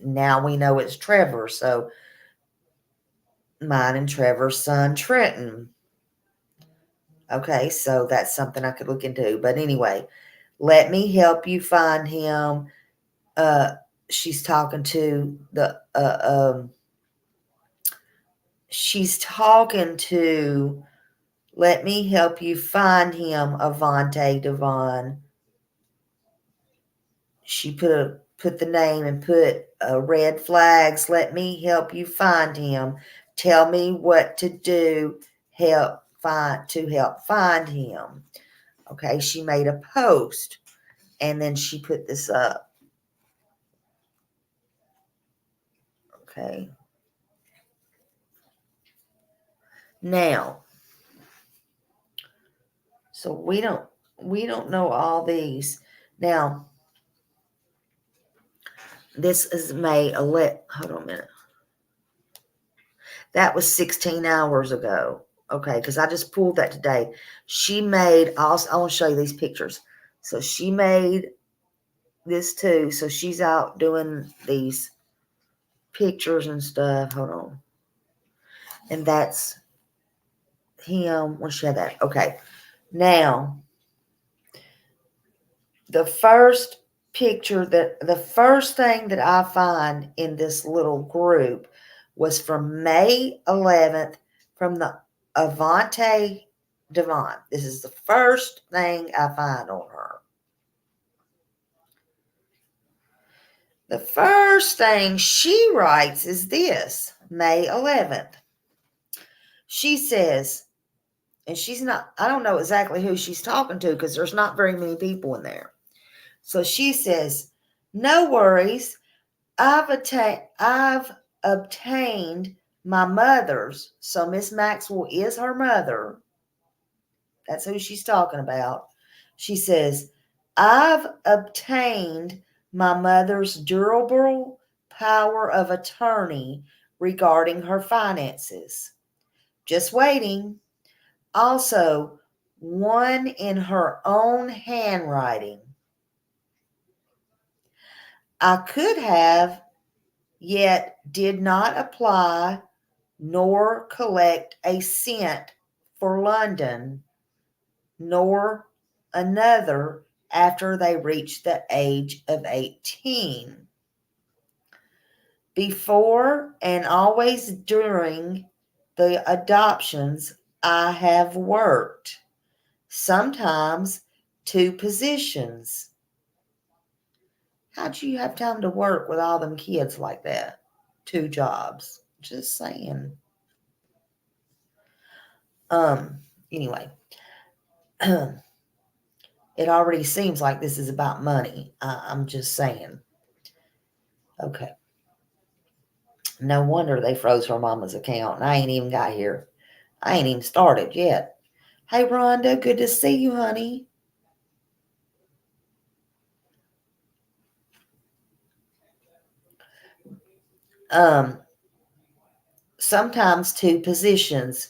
now we know it's Trevor, so mine and Trevor's son, Trenton. Okay, so that's something I could look into. But anyway, let me help you find him. She's talking to the she's talking to, let me help you find him, Avante Devon. She put the name and put red flags. Let me help you find him. Tell me what to do. Help find him. Okay, she made a post and then she put this up. Okay. Now, so we don't know all these. Now, this is May 11. Hold on a minute. That was 16 hours ago. Okay, because I just pulled that today. She made, I want to show you these pictures. So she made this too. So she's out doing these pictures and stuff. Hold on. And that's him when she had that. Okay. Now, the first the first thing that I find in this little group was from May 11th from the Avante Devon. This is the first thing I find on her. The first thing she writes is this, May 11th. She says, and she's not, I don't know exactly who she's talking to because there's not very many people in there. So she says, no worries. I've obtained my mother's. So Miss Maxwell is her mother. That's who she's talking about. She says, I've obtained my mother's durable power of attorney regarding her finances. Just waiting. Also, one in her own handwriting. I could have, yet did not apply nor collect a cent for London, nor another after they reached the age of 18. Before and always during the adoptions, I have worked, sometimes 2 positions. How'd you have time to work with all them kids like that? 2 jobs. Just saying. Anyway. It already seems like this is about money. I'm just saying. Okay. No wonder they froze her mama's account, and I ain't even got here. I ain't even started yet. Hey, Rhonda, good to see you, honey. Sometimes 2 positions.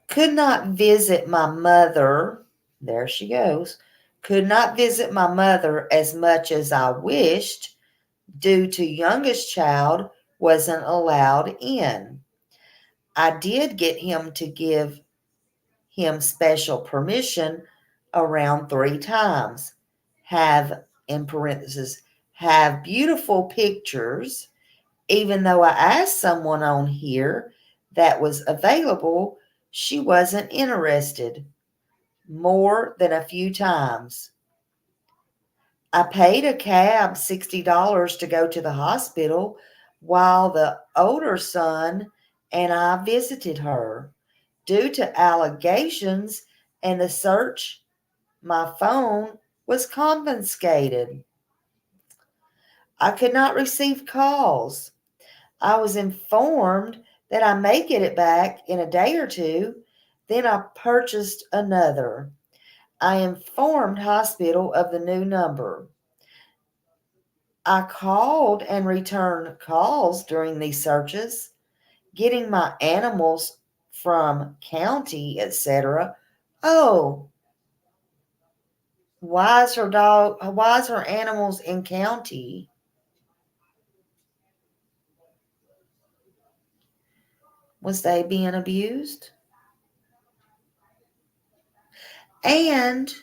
Could not visit my mother. There she goes. Could not visit my mother as much as I wished due to youngest child wasn't allowed in. I did get him to give him special permission around 3 times. Have, in parentheses, have beautiful pictures. Even though I asked someone on here that was available, she wasn't interested more than a few times. I paid a cab $60 to go to the hospital while the older son and I visited her. Due to allegations and the search, my phone was confiscated. I could not receive calls. I was informed that I may get it back in a day or 2. Then I purchased another. I informed hospital of the new number. I called and returned calls during these searches, getting my animals from county, etc. Oh, why is her animals in county? Was they being abused? And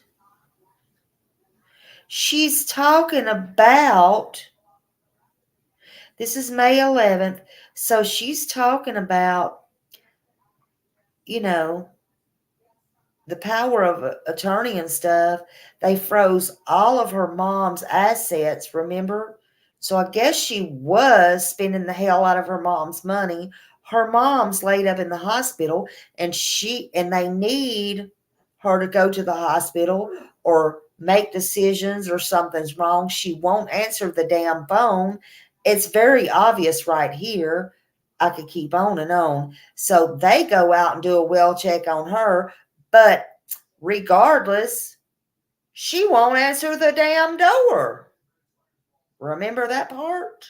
she's talking about, this is May 11th, so she's talking about, the power of attorney and stuff. They froze all of her mom's assets, remember? So I guess she was spending the hell out of her mom's money. Her mom's laid up in the hospital and they need her to go to the hospital or make decisions or something's wrong. She won't answer the damn phone. It's very obvious right here. I could keep on and on. So they go out and do a well check on her, but regardless, she won't answer the damn door. Remember that part?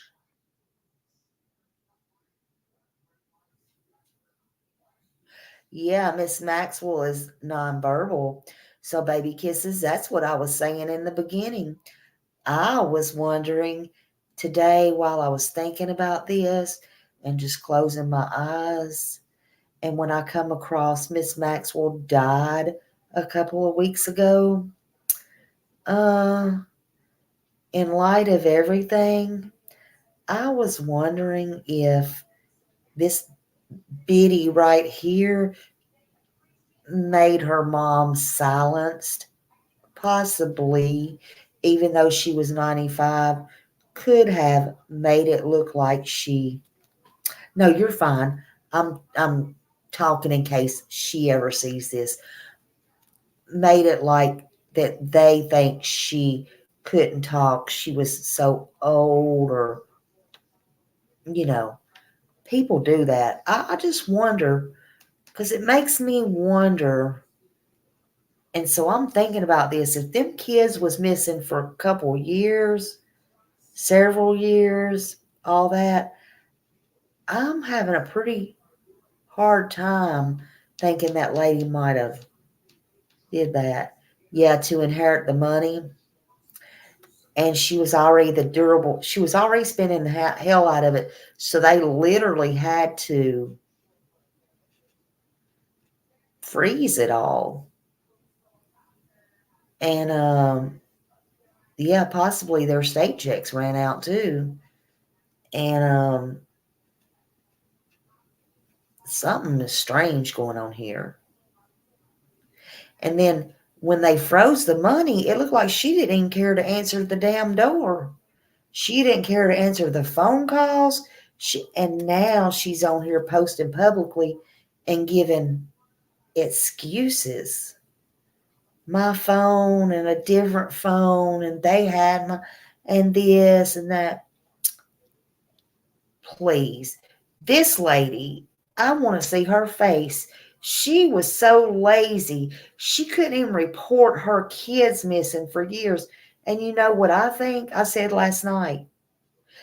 Yeah, Miss Maxwell is nonverbal. So, baby kisses, that's what I was saying in the beginning. I was wondering today while I was thinking about this and just closing my eyes, and when I come across Miss Maxwell died a couple of weeks ago. Uh, in light of everything, I was wondering if this biddy right here made her mom silenced, possibly, even though she was 95, could have made it look like she. No, you're fine. I'm talking in case she ever sees this. Made it like that they think she couldn't talk. She was so old, or people do that. I just wonder, because it makes me wonder. And so I'm thinking about this. If them kids was missing for a couple years, several years, all that, I'm having a pretty hard time thinking that lady might have did that. Yeah, to inherit the money. And she was already she was already spending the hell out of it. So they literally had to freeze it all. And yeah, possibly their state checks ran out too. And something is strange going on here. And then when they froze the money, it looked like she didn't even care to answer the damn door. She didn't care to answer the phone calls. And now she's on here posting publicly and giving excuses. My phone and a different phone, and they had my, and this and that. Please. This lady, I want to see her face. She was so lazy. She couldn't even report her kids missing for years. And you know what I think? I said last night.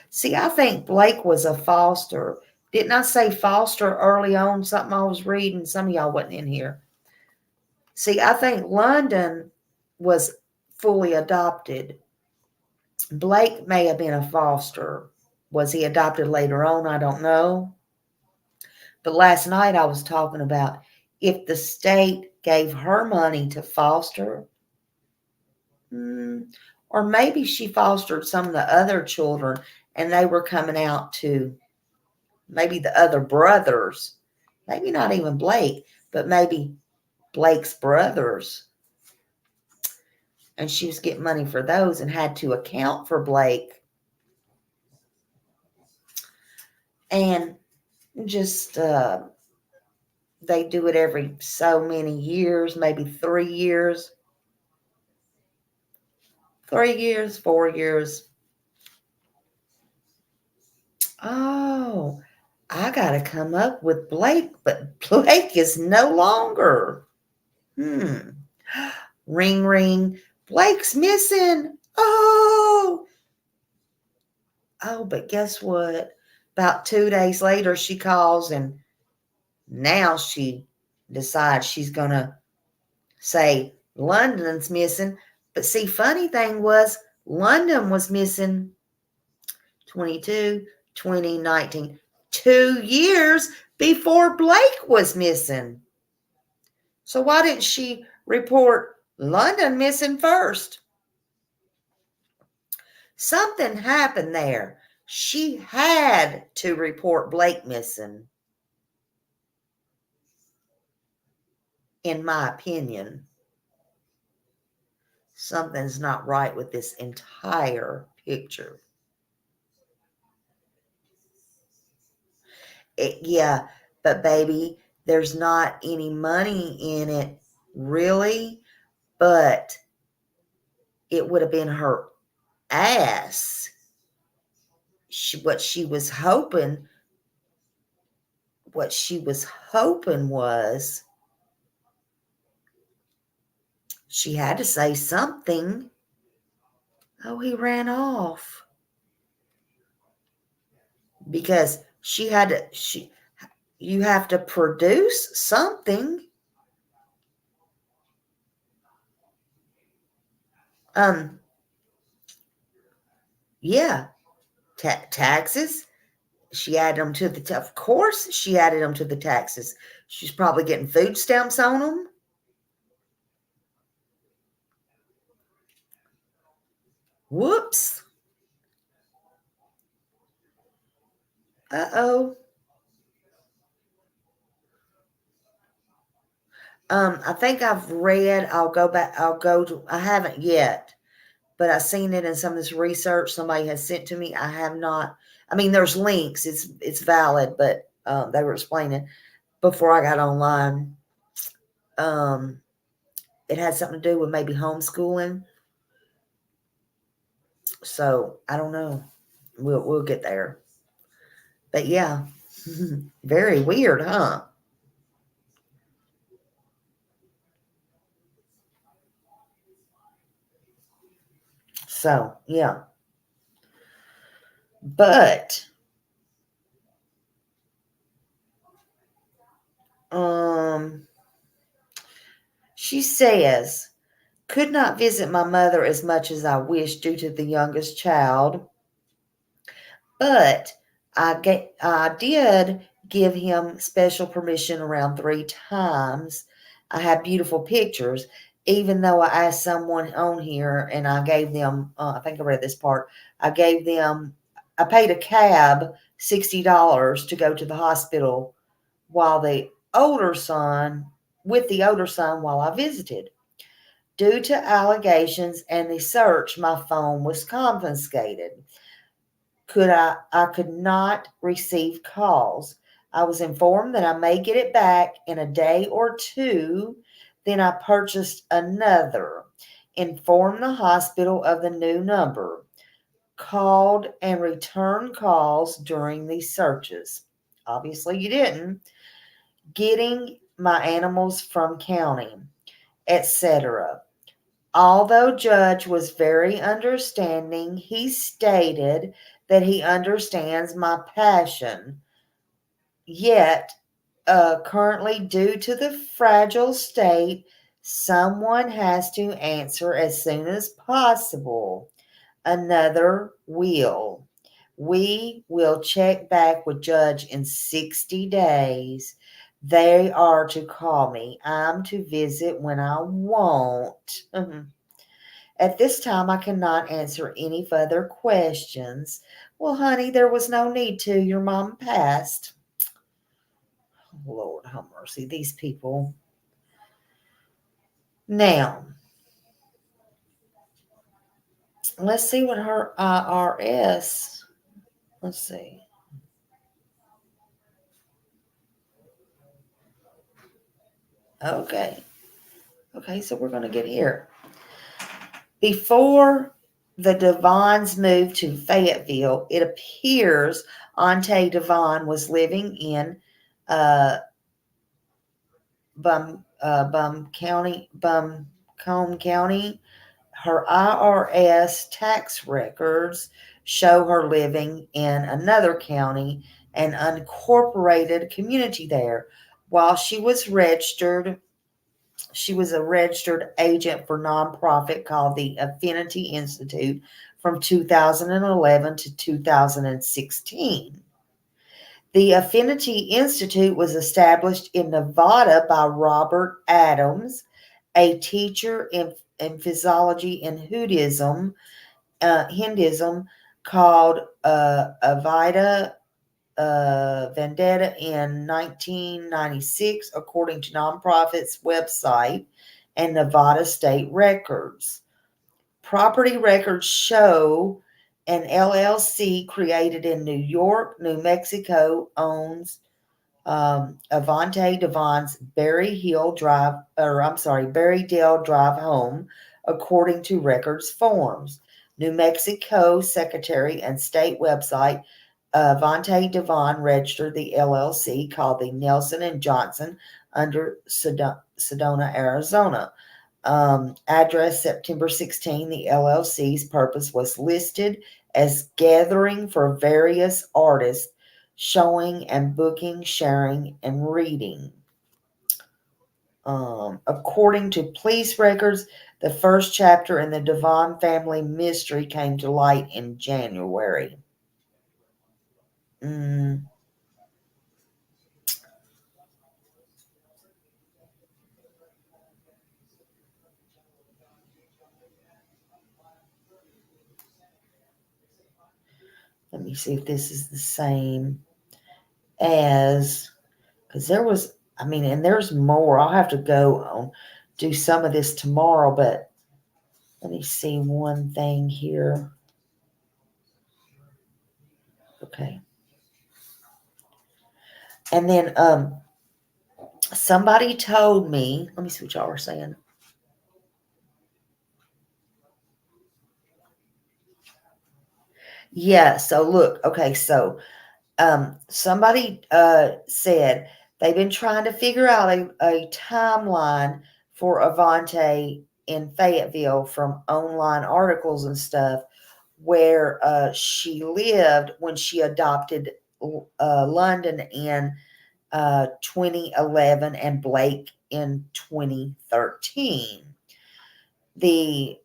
See, I think Blake was a foster. Didn't I say foster early on? Something I was reading. Some of y'all wasn't in here. See, I think London was fully adopted. Blake may have been a foster. Was he adopted later on? I don't know. But last night I was talking about if the state gave her money to foster, or maybe she fostered some of the other children and they were coming out to maybe the other brothers, maybe not even Blake, but maybe Blake's brothers. And she was getting money for those and had to account for Blake. And just they do it every so many years, maybe 3 years. 3 years, 4 years. Oh, I got to come up with Blake, but Blake is no longer. Ring, ring. Blake's missing. Oh, but guess what? About 2 days later, she calls, and now she decides she's going to say London's missing. But see, funny thing was, London was missing 22, 2019, 2 years before Blake was missing. So why didn't she report London missing first? Something happened there. She had to report Blake missing, in my opinion. Something's not right with this entire picture. Yeah, but baby, there's not any money in it, really, but it would have been her ass. What she was hoping was she had to say something. Oh, he ran off. Because you have to produce something. Yeah, taxes. She added them to the, of course she added them to the taxes. She's probably getting food stamps on them. Whoops. Uh-oh. I think I've read, I haven't yet, but I've seen it in some of this research somebody has sent to me. I have not, I mean, there's links, it's valid, but they were explaining before I got online. Um, it had something to do with maybe homeschooling. So I don't know. We'll get there. But yeah, very weird, huh? So yeah, but um, she says could not visit my mother as much as I wish due to the youngest child, but I did give him special permission around 3 times. I have beautiful pictures, even though I asked someone on here and I gave them, I think I read this part, I paid a cab $60 to go to the hospital while the older son, with the older son while I visited. Due to allegations and the search, my phone was confiscated. I could not receive calls. I was informed that I may get it back in a day or two. Then I purchased another. Informed the hospital of the new number. Called and returned calls during these searches. Obviously, you didn't. Getting my animals from county, etc. Although Judge was very understanding, he stated that he understands my passion. Yet, currently, due to the fragile state, someone has to answer as soon as possible. Another will. We will check back with Judge in 60 days. They are to call me. I'm to visit when I want. At this time, I cannot answer any further questions. Well, honey, there was no need to. Your mom passed. Lord have mercy, these people. Now, let's see what her IRS. Let's see. Okay. Okay, so we're going to get here. Before the Devons moved to Fayetteville, it appears Auntie Devon was living in uh, Buncombe County. Her IRS tax records show her living in another county, an unincorporated community there. While she was a registered agent for nonprofit called the Affinity Institute from 2011 to 2016. The Affinity Institute was established in Nevada by Robert Adams, a teacher in physiology and Hinduism called Avida Vendetta in 1996, according to nonprofit's website and Nevada state records. Property records show an LLC created in New York, New Mexico owns Avante Devon's Berrydale Drive home, according to records forms. New Mexico Secretary and State website Avante Devon registered the LLC called the Nelson and Johnson under Sedona, Arizona. Address September 16. The LLC's purpose was listed as gathering for various artists, showing and booking, sharing, and reading. According to police records, the first chapter in the Devon family mystery came to light in January. Mm, Let me see if this is the same as, because there was, I mean, and there's more. I'll have to go on, do some of this tomorrow, but let me see one thing here. Okay. And then somebody told me, let me see what y'all were saying. Yeah, so look, okay, so somebody said they've been trying to figure out a timeline for Avante in Fayetteville from online articles and stuff where she lived when she adopted London in 2011 and Blake in 2013. The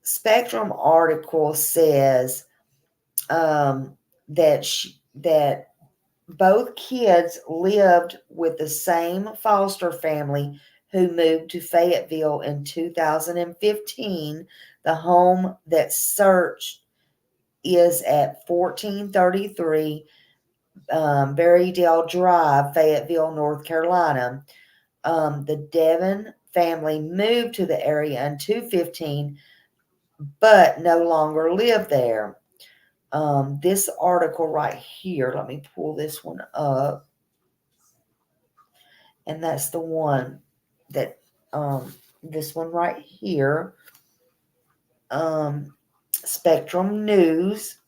Spectrum article says that both kids lived with the same foster family who moved to Fayetteville in 2015. The home that searched is at 1433 Berrydale Drive, Fayetteville, North Carolina. The Devon family moved to the area in 2015, but no longer live there. This article right here, let me pull this one up. And that's the one that, this one right here, Spectrum News.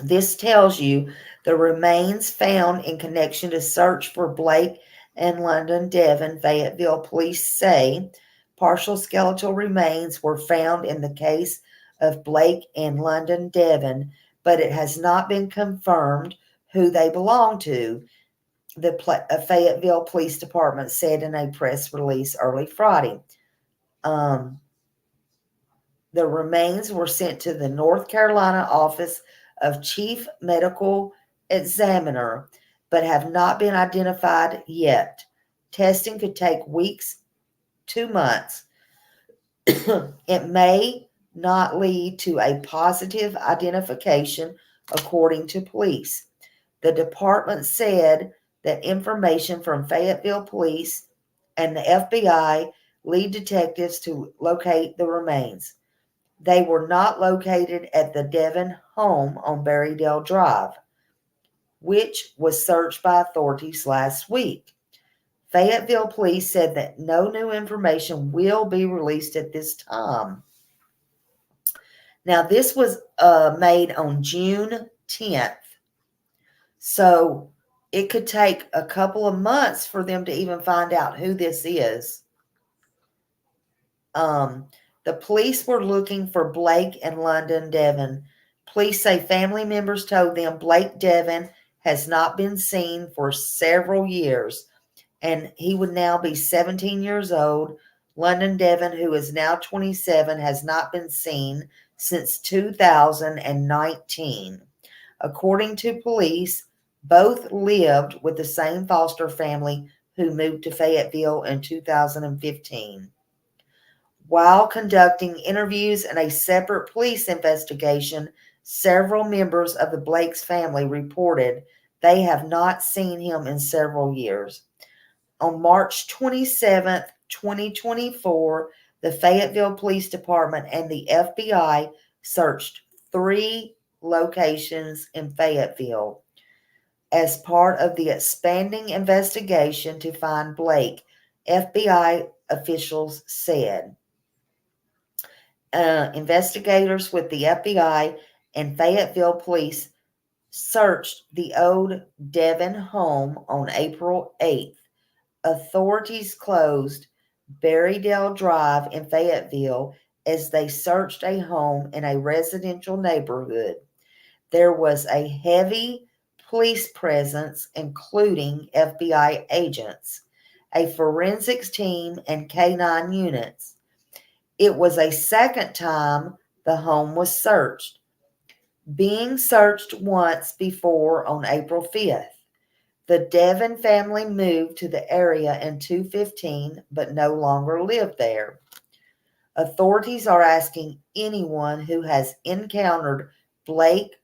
This tells you the remains found in connection to search for Blake and London Devon, Fayetteville police say partial skeletal remains were found in the case of Blake and London Devon, but it has not been confirmed who they belong to, the Fayetteville Police Department said in a press release early Friday. The remains were sent to the North Carolina Office of Chief Medical Examiner, but have not been identified yet. Testing could take weeks to months. It may not lead to a positive identification, according to police. The department said that information from Fayetteville Police and the FBI lead detectives to locate the remains. They were not located at the Devon home on Berrydale Drive, which was searched by authorities last week. Fayetteville Police said that no new information will be released at this time. Now, this was made on June 10th. So it could take a couple of months for them to even find out who this is. The police were looking for Blake and London Devon. Police say family members told them Blake Devon has not been seen for several years, and he would now be 17 years old. London Devon, who is now 27, has not been seen since 2019. According to police, both lived with the same foster family who moved to Fayetteville in 2015. While conducting interviews in a separate police investigation, several members of the Blake's family reported they have not seen him in several years. On March 27th, 2024, the Fayetteville Police Department and the FBI searched 3 locations in Fayetteville as part of the expanding investigation to find Blake, FBI officials said. Investigators with the FBI and Fayetteville Police searched the old Devon home on April 8th. Authorities closed Berrydale Drive in Fayetteville as they searched a home in a residential neighborhood. There was a heavy police presence, including FBI agents, a forensics team, and K-9 units. It was a second time the home was searched, being searched once before on April 5th. The Devon family moved to the area in 2015, but no longer lived there. Authorities are asking anyone who has encountered Blake,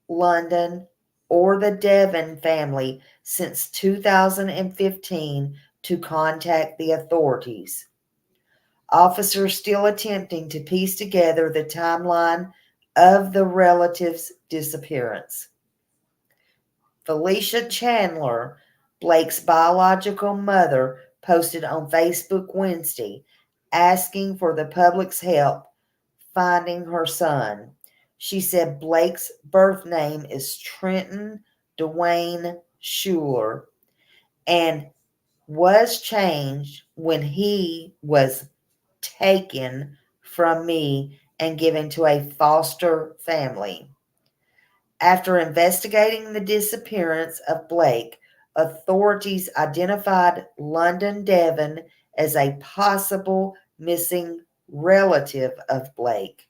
London, or the Devon family since 2015 to contact the authorities. Officers still attempting to piece together the timeline of the relatives' disappearance. Felicia Chandler, Blake's biological mother, posted on Facebook Wednesday asking for the public's help finding her son. She said Blake's birth name is Trenton Dwayne Schuler and was changed when he was taken from me and given to a foster family. After investigating the disappearance of Blake, authorities identified London Devon as a possible missing relative of Blake.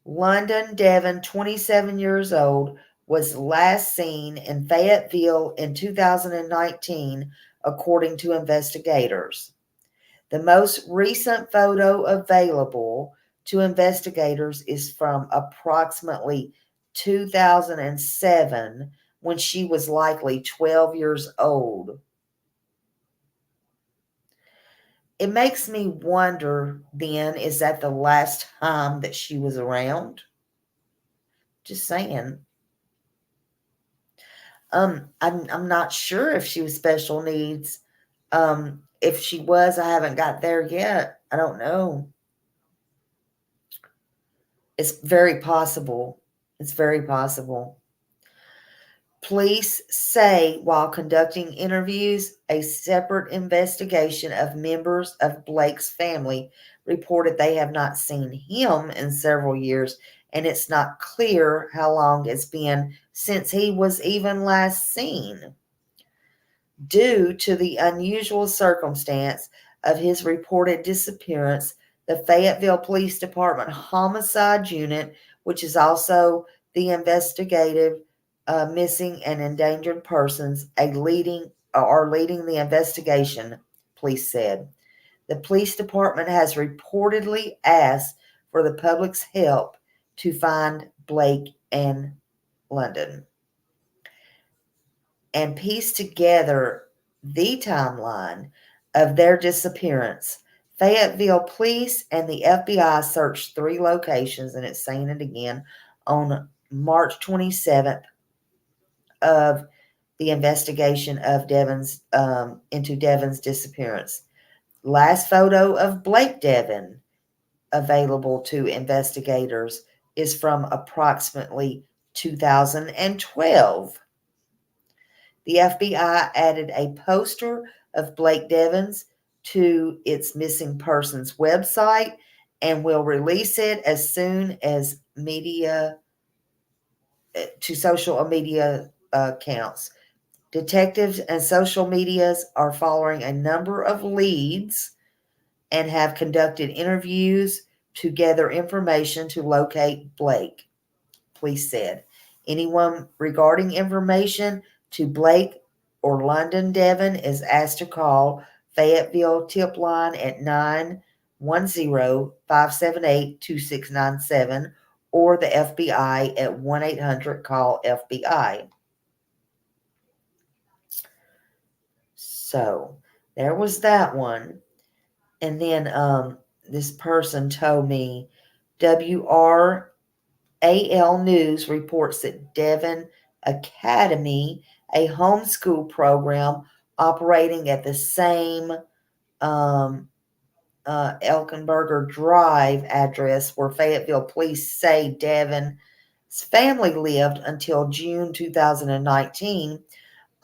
London Devon, 27 years old, was last seen in Fayetteville in 2019, according to investigators. The most recent photo available to investigators is from approximately 2007, when she was likely 12 years old. It makes me wonder then, is that the last time that she was around? Just saying. I'm not sure if she was special needs. If she was, I haven't got there yet. I don't know. It's very possible. It's very possible. Police say while conducting interviews, a separate investigation of members of Blake's family reported they have not seen him in several years, and it's not clear how long it's been since he was even last seen. Due to the unusual circumstance of his reported disappearance, the Fayetteville Police Department Homicide Unit, which is also the investigative missing and endangered persons, are leading the investigation, police said. The police department has reportedly asked for the public's help to find Blake and London and piece together the timeline of their disappearance. Fayetteville Police and the FBI searched 3 locations, and it's saying it again, on March 27th of the investigation of into Devon's disappearance. Last photo of Blake Devon available to investigators is from approximately 2012. The FBI added a poster of Blake Devon's to its missing persons website and will release it as soon as to social media accounts. Detectives and social medias are following a number of leads and have conducted interviews to gather information to locate Blake, police said. Anyone regarding information to Blake or London Devon is asked to call Fayetteville tip line at 910-578-2697 or the FBI at 1-800-CALL-FBI. So there was that one. And then this person told me WRAL News reports that Devon Academy, a homeschool program operating at the same Elkenberger Drive address where Fayetteville police say Devon's family lived until June 2019.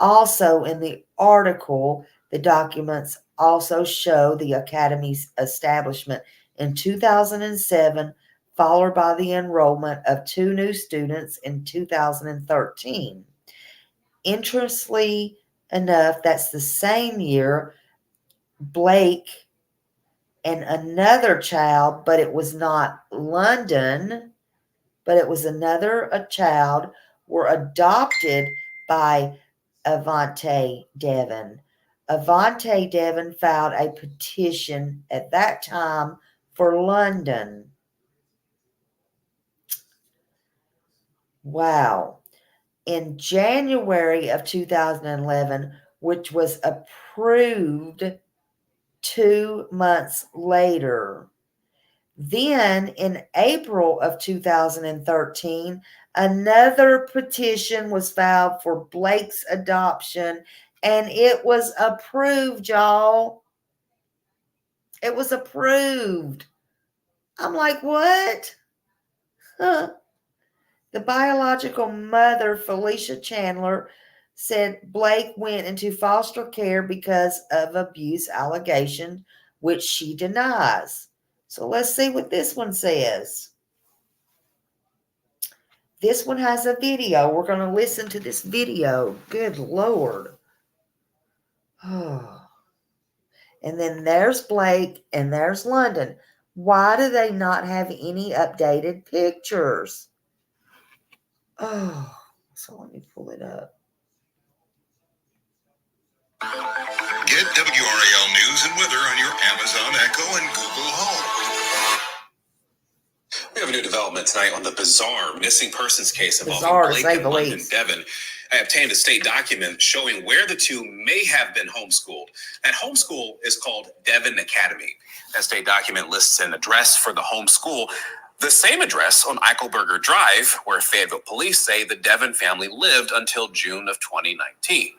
Also in the article, the documents also show the Academy's establishment in 2007, followed by the enrollment of 2 new students in 2013. Interestingly enough, that's the same year Blake and another child, but it was not London, but it was another child, were adopted by Avante Devon. Avante Devon filed a petition at that time for London. Wow. In January of 2011, which was approved 2 months later. Then in April of 2013, another petition was filed for Blake's adoption, and it was approved, y'all. It was approved. I'm like, what? Huh. The biological mother, Felicia Chandler, said Blake went into foster care because of abuse allegation, which she denies. So let's see what this one says. This one has a video. We're going to listen to this video. Good Lord. Oh. And then there's Blake and there's London. Why do they not have any updated pictures? Oh, so let me pull it up. Get WRAL News and weather on your Amazon Echo and Google Home. We have a new development tonight on the bizarre missing persons case involving Blake and London Devon. I obtained a state document showing where the two may have been homeschooled. That homeschool is called Devon Academy. That state document lists an address for the homeschool, the same address on Eichelberger Drive, where Fayetteville police say the Devon family lived until June of 2019.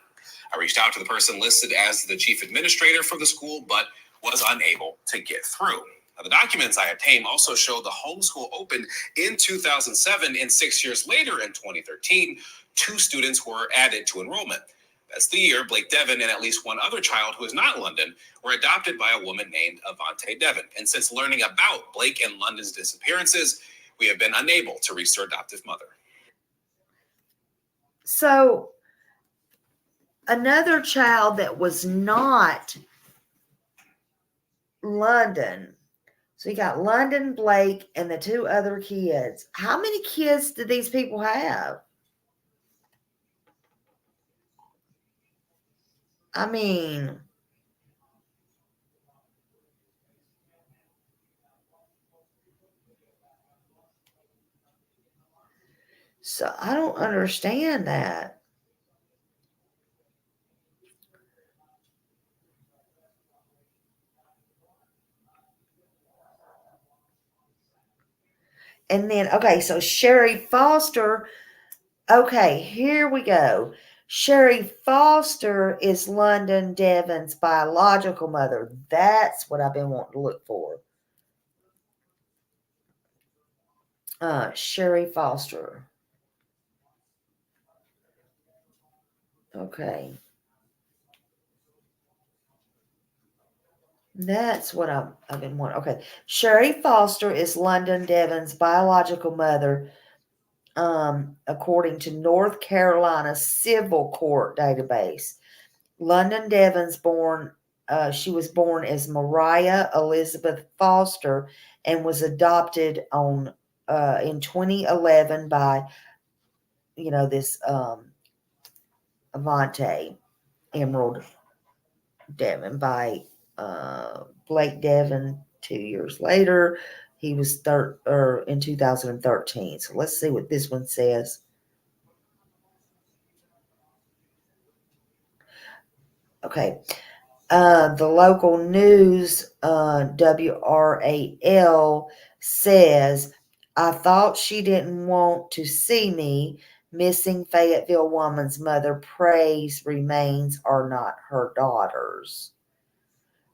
I reached out to the person listed as the chief administrator for the school, but was unable to get through. Now, the documents I obtained also show the homeschool opened in 2007, and 6 years later in 2013, 2 students were added to enrollment. That's the year Blake Devon and at least one other child who is not London were adopted by a woman named Avante Devon. And since learning about Blake and London's disappearances, we have been unable to reach their adoptive mother. So, another child that was not London. So you got London, Blake, and the 2 other kids. How many kids did these people have? I mean, so I don't understand that. And then, okay, so Sherry Foster. Okay, here we go. Sherry Foster is London Devon's biological mother. That's what I've been wanting to look for. Sherry Foster. Okay. That's what I've been wanting. Okay. Sherry Foster is London Devon's biological mother, according to North Carolina Civil Court database. London Devon's she was born as Mariah Elizabeth Foster and was adopted in 2011 by, this Avante Emerald Devon by Blake Devon 2 years later. He was in 2013. So let's see what this one says. Okay. The local news, WRAL, says, I thought she didn't want to see me. Missing Fayetteville woman's mother prays remains are not her daughters.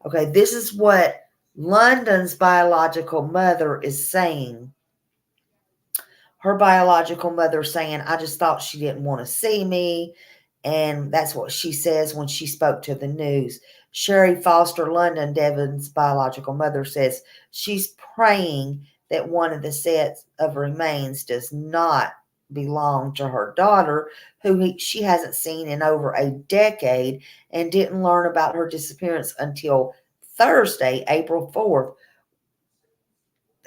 Okay, this is what London's biological mother is saying. Her biological mother saying, I just thought she didn't want to see me. And that's what she says when she spoke to the news. Sherry Foster London, Devon's biological mother, says she's praying that one of the sets of remains does not belong to her daughter, who she hasn't seen in over a decade and didn't learn about her disappearance until Thursday, April 4th.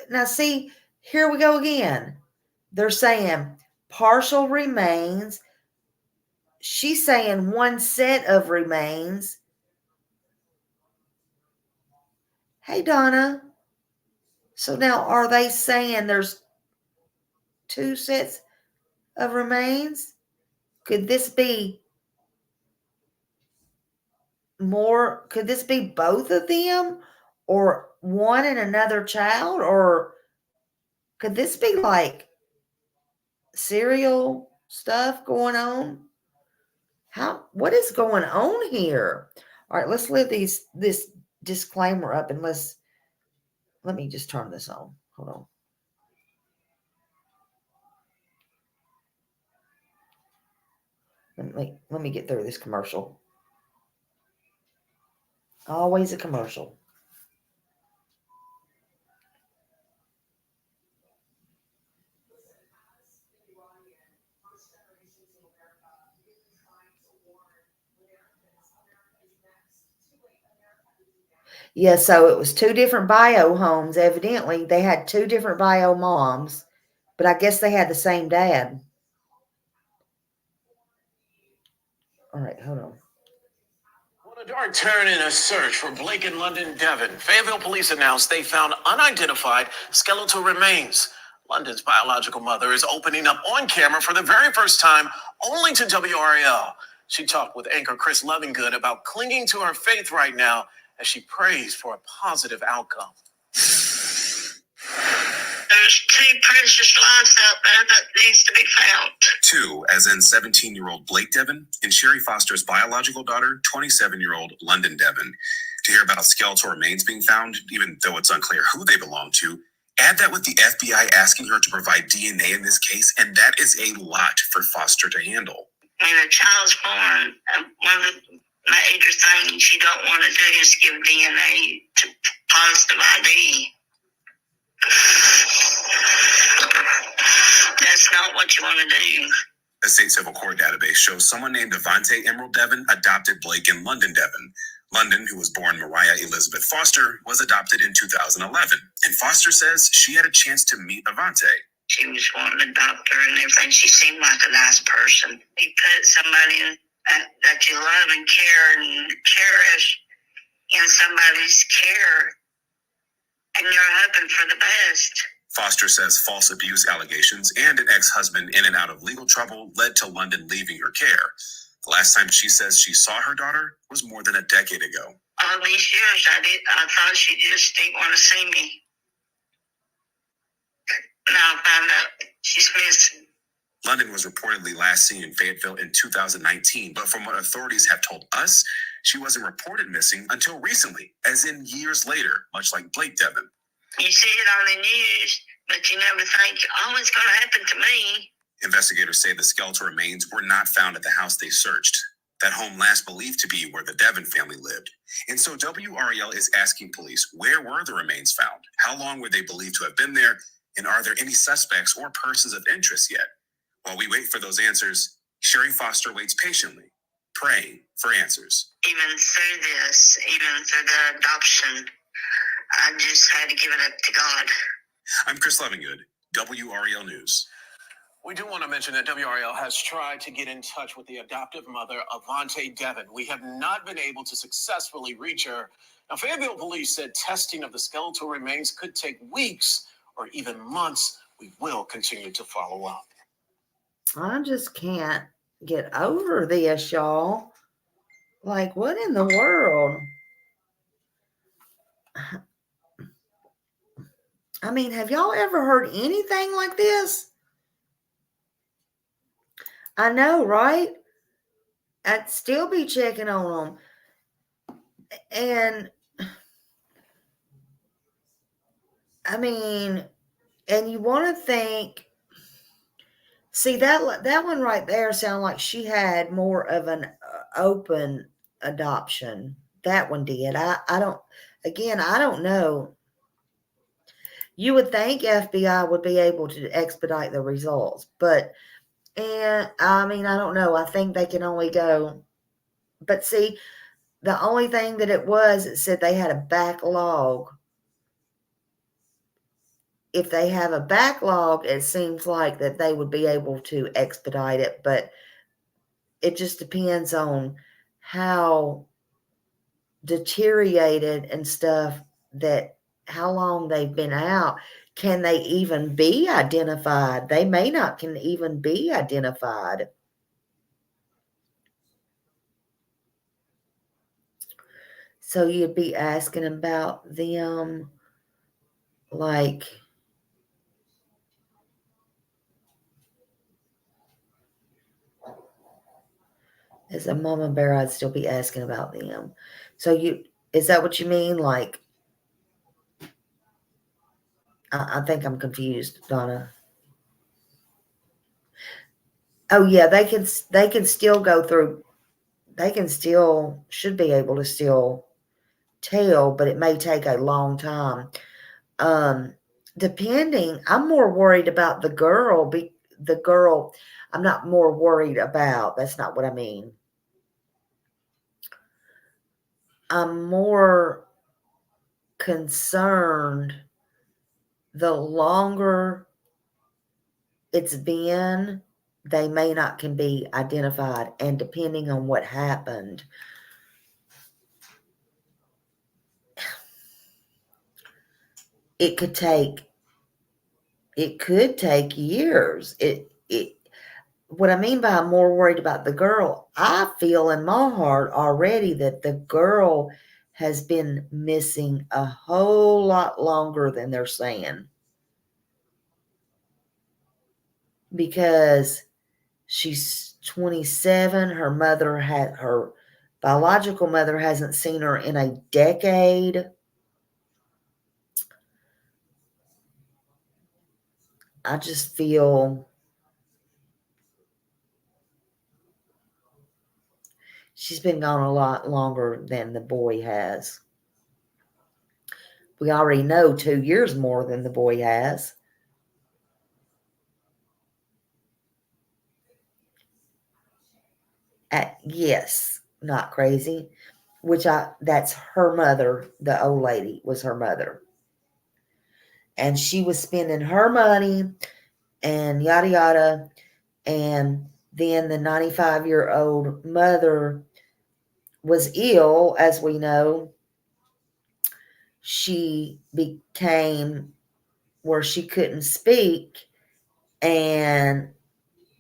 Now, see, here we go again. They're saying partial remains. She's saying one set of remains. Hey, Donna. So now are they saying there's 2 sets of remains? Could this be more? Could this be both of them? Or one and another child? Or could this be like serial stuff going on? What is going on here? All right, let's leave this disclaimer up and let me just turn this on. Hold on. Let me get through this commercial. Always a commercial. Yeah, so it was 2 different bio homes. Evidently, they had 2 different bio moms, but I guess they had the same dad. All right, hold on. Well, a dark turn in a search for Blake and London Devon. Fayetteville police announced they found unidentified skeletal remains. London's biological mother is opening up on camera for the very first time, only to WRAL. She talked with anchor Chris Lovingood about clinging to her faith right now as she prays for a positive outcome. There's 2 precious lives out there that needs to be found. 2, as in 17-year-old Blake Devon and Sherry Foster's biological daughter, 27-year-old London Devon. To hear about skeletal remains being found, even though it's unclear who they belong to, add that with the FBI asking her to provide DNA in this case, and that is a lot for Foster to handle. When a child's born, one of the major things you don't want to do is give DNA to positive ID. That's not what you want to do. The state civil court database shows someone named Avante Emerald Devon adopted Blake and London Devon. London, who was born Mariah Elizabeth Foster, was adopted in 2011. And Foster says she had a chance to meet Avante. She was wanting to adopt her and everything. She seemed like a nice person. You put somebody that you love and care and cherish in somebody's care, and you're hoping for the best. Foster says false abuse allegations and an ex-husband in and out of legal trouble led to London leaving her care. The last time she says she saw her daughter was more than a decade ago. All these years, I thought she just didn't want to see me. Now I found out she's missing. London was reportedly last seen in Fayetteville in 2019, but from what authorities have told us, she wasn't reported missing until recently, as in years later, much like Blake Devon. You see it on the news, but you never think, oh, it's going to happen to me. Investigators say the skeletal remains were not found at the house they searched. That home last believed to be where the Devon family lived. And so WRAL is asking police, where were the remains found? How long were they believed to have been there? And are there any suspects or persons of interest yet? While we wait for those answers, Sherry Foster waits patiently, praying for answers. Even through this, even through the adoption, I just had to give it up to God. I'm Chris Lovingood, WRAL News. We do want to mention that WRAL has tried to get in touch with the adoptive mother, Avante Devon. We have not been able to successfully reach her. Now, Fayetteville police said testing of the skeletal remains could take weeks or even months. We will continue to follow up. I just can't get over this, y'all. Like, what in the world? I mean, have y'all ever heard anything like this? I know, right? I'd still be checking on them. And, I mean, and you want to think, see, that one right there sounded like she had more of an open adoption. That one did. I don't know. You would think FBI would be able to expedite the results, but, and I mean, I don't know. I think they can only go, but see, the only thing that it said they had a backlog. If they have a backlog, it seems like that they would be able to expedite it, but it just depends on how deteriorated and stuff that how long they've been out. Can they even be identified? They may not can even be identified. So you'd be asking about them, like, as a mama bear, I'd still be asking about them. So is that what you mean? Like, I think I'm confused, Donna. Oh yeah, they can still go through. They can still should be able to still tell, but it may take a long time. Depending, I'm more worried about the girl. The girl, I'm not more worried about. That's not what I mean. I'm more concerned the longer it's been, they may not can be identified, and depending on what happened, it could take years. What I mean by I'm more worried about the girl, I feel in my heart already that the girl has been missing a whole lot longer than they're saying, because she's 27. Her biological mother hasn't seen her in a decade. I just feel she's been gone a lot longer than the boy has. We already know 2 years more than the boy has. Yes, not crazy. That's her mother. The old lady was her mother. And she was spending her money and yada yada. And then the 95-year-old mother was ill, as we know. She became where she couldn't speak, and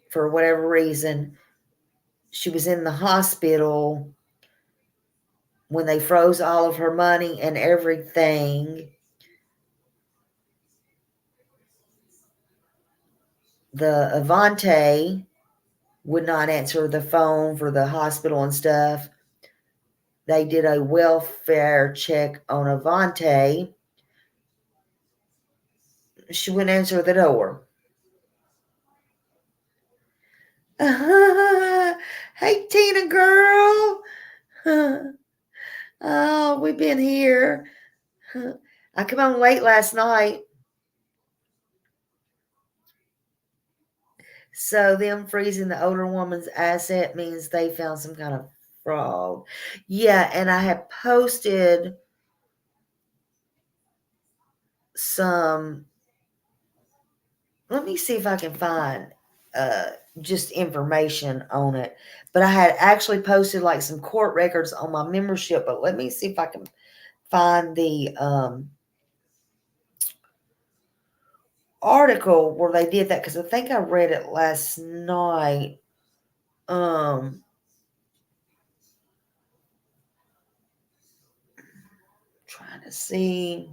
for whatever reason, she was in the hospital when they froze all of her money and everything. The Avante would not answer the phone for the hospital and stuff. They did a welfare check on Avante. She wouldn't answer the door. Hey, Tina girl. Oh, we've been here. I come home late last night. So them freezing the older woman's asset means they found some kind of fraud. Yeah, and I have posted some. Let me see if I can find just information on it. But I had actually posted like some court records on my membership. But let me see if I can find the article where they did that, because I think I read it last night. Trying to see.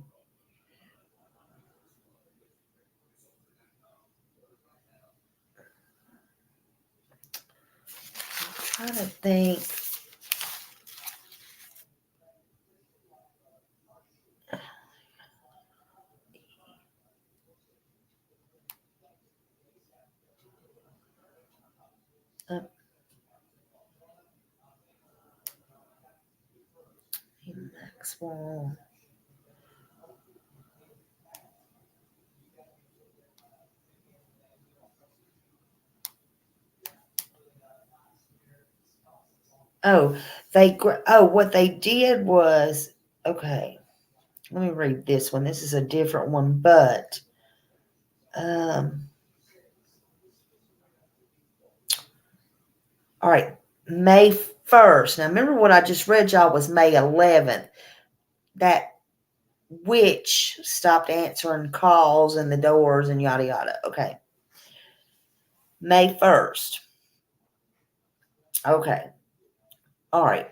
I'm trying to think. Maxwell. What they did was, okay, let me read this one. This is a different one, but all right, May 1st. Now remember what I just read y'all was May 11th. That which stopped answering calls and the doors and yada yada. Okay. May 1st. Okay. All right.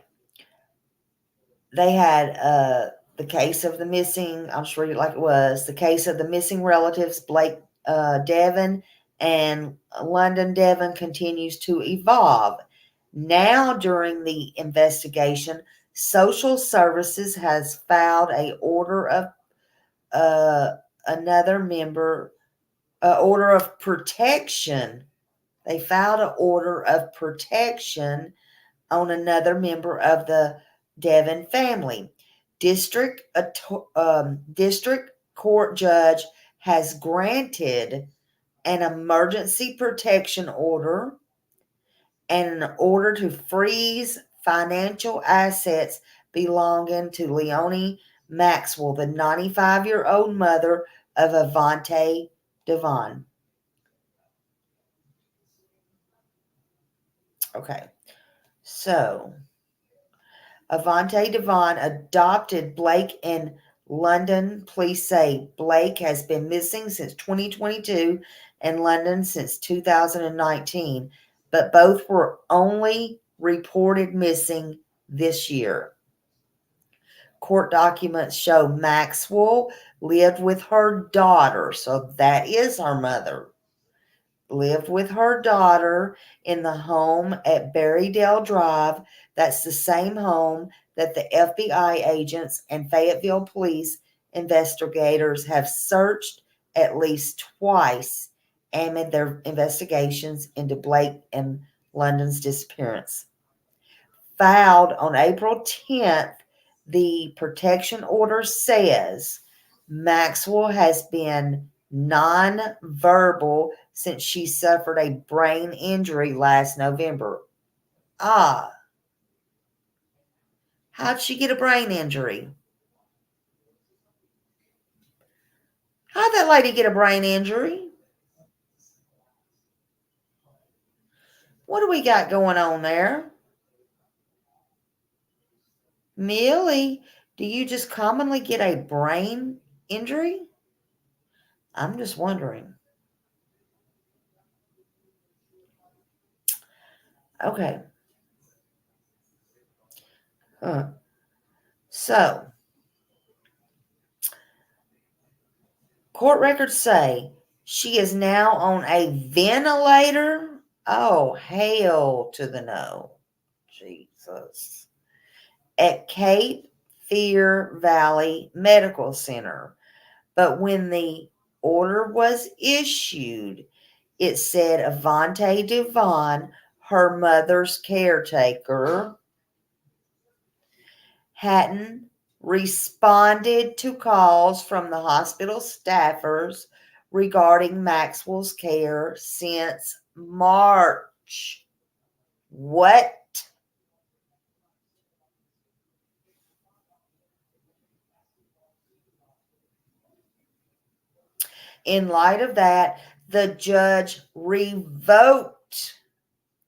They had the case of the missing, I'll just read it like it was. The case of the missing relatives, Blake Devon and London Devon, continues to evolve. Now, during the investigation, Social Services has filed a order of order of protection. They filed an order of protection on another member of the Devon family. District court judge has granted an emergency protection order and an order to freeze financial assets belonging to Leonie Maxwell, the 95-year-old mother of Avante Devon. Okay, so Avante Devon adopted Blake in London. Police say Blake has been missing since 2022 and London since 2019, but both were only reported missing this year. Court documents show Maxwell lived with her daughter, so that is her mother. Lived with her daughter in the home at Berrydale Drive. That's the same home that the FBI agents and Fayetteville police investigators have searched at least twice amid their investigations into Blake and London's disappearance. Filed on April 10th, the protection order says Maxwell has been non-verbal since she suffered a brain injury last November. How'd she get a brain injury? How'd that lady get a brain injury? What do we got going on there? Millie, do you just commonly get a brain injury? I'm just wondering. Okay. So, court records say she is now on a ventilator. Oh, hell to the no. Jesus. At Cape Fear Valley Medical Center. But when the order was issued, it said Avante Devon, her mother's caretaker, hadn't responded to calls from the hospital staffers regarding Maxwell's care since March. What? In light of that, the judge revoked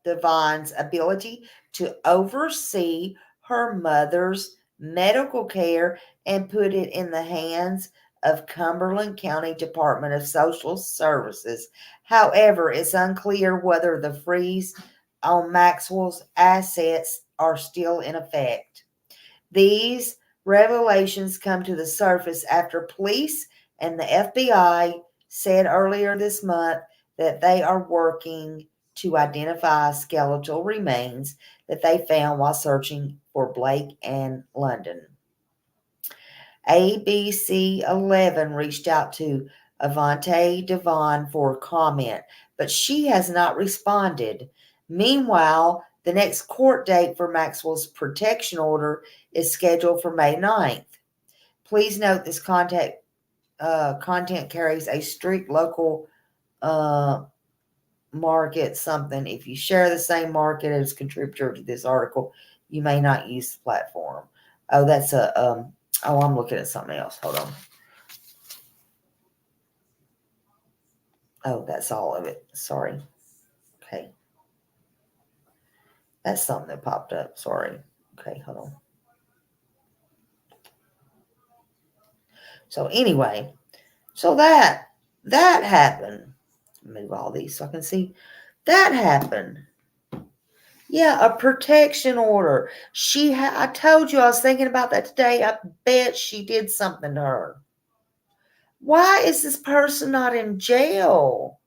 Devon's ability to oversee her mother's medical care and put it in the hands of Cumberland County Department of Social Services. However, it's unclear whether the freeze on Maxwell's assets are still in effect. These revelations come to the surface after police and the FBI said earlier this month that they are working to identify skeletal remains that they found while searching for Blake and London. ABC 11 reached out to Avante Devon for comment, but she has not responded. Meanwhile, the next court date for Maxwell's protection order is scheduled for May 9th. Please note this content carries a strict local market something. If you share the same market as contributor to this article, you may not use the platform. Oh, that's I'm looking at something else. Hold on. Oh, that's all of it. Sorry. Okay. That's something that popped up. Sorry. Okay, hold on. So anyway, so that happened. Move all these so I can see. That happened. Yeah, a protection order. I told you I was thinking about that today. I bet she did something to her. Why is this person not in jail?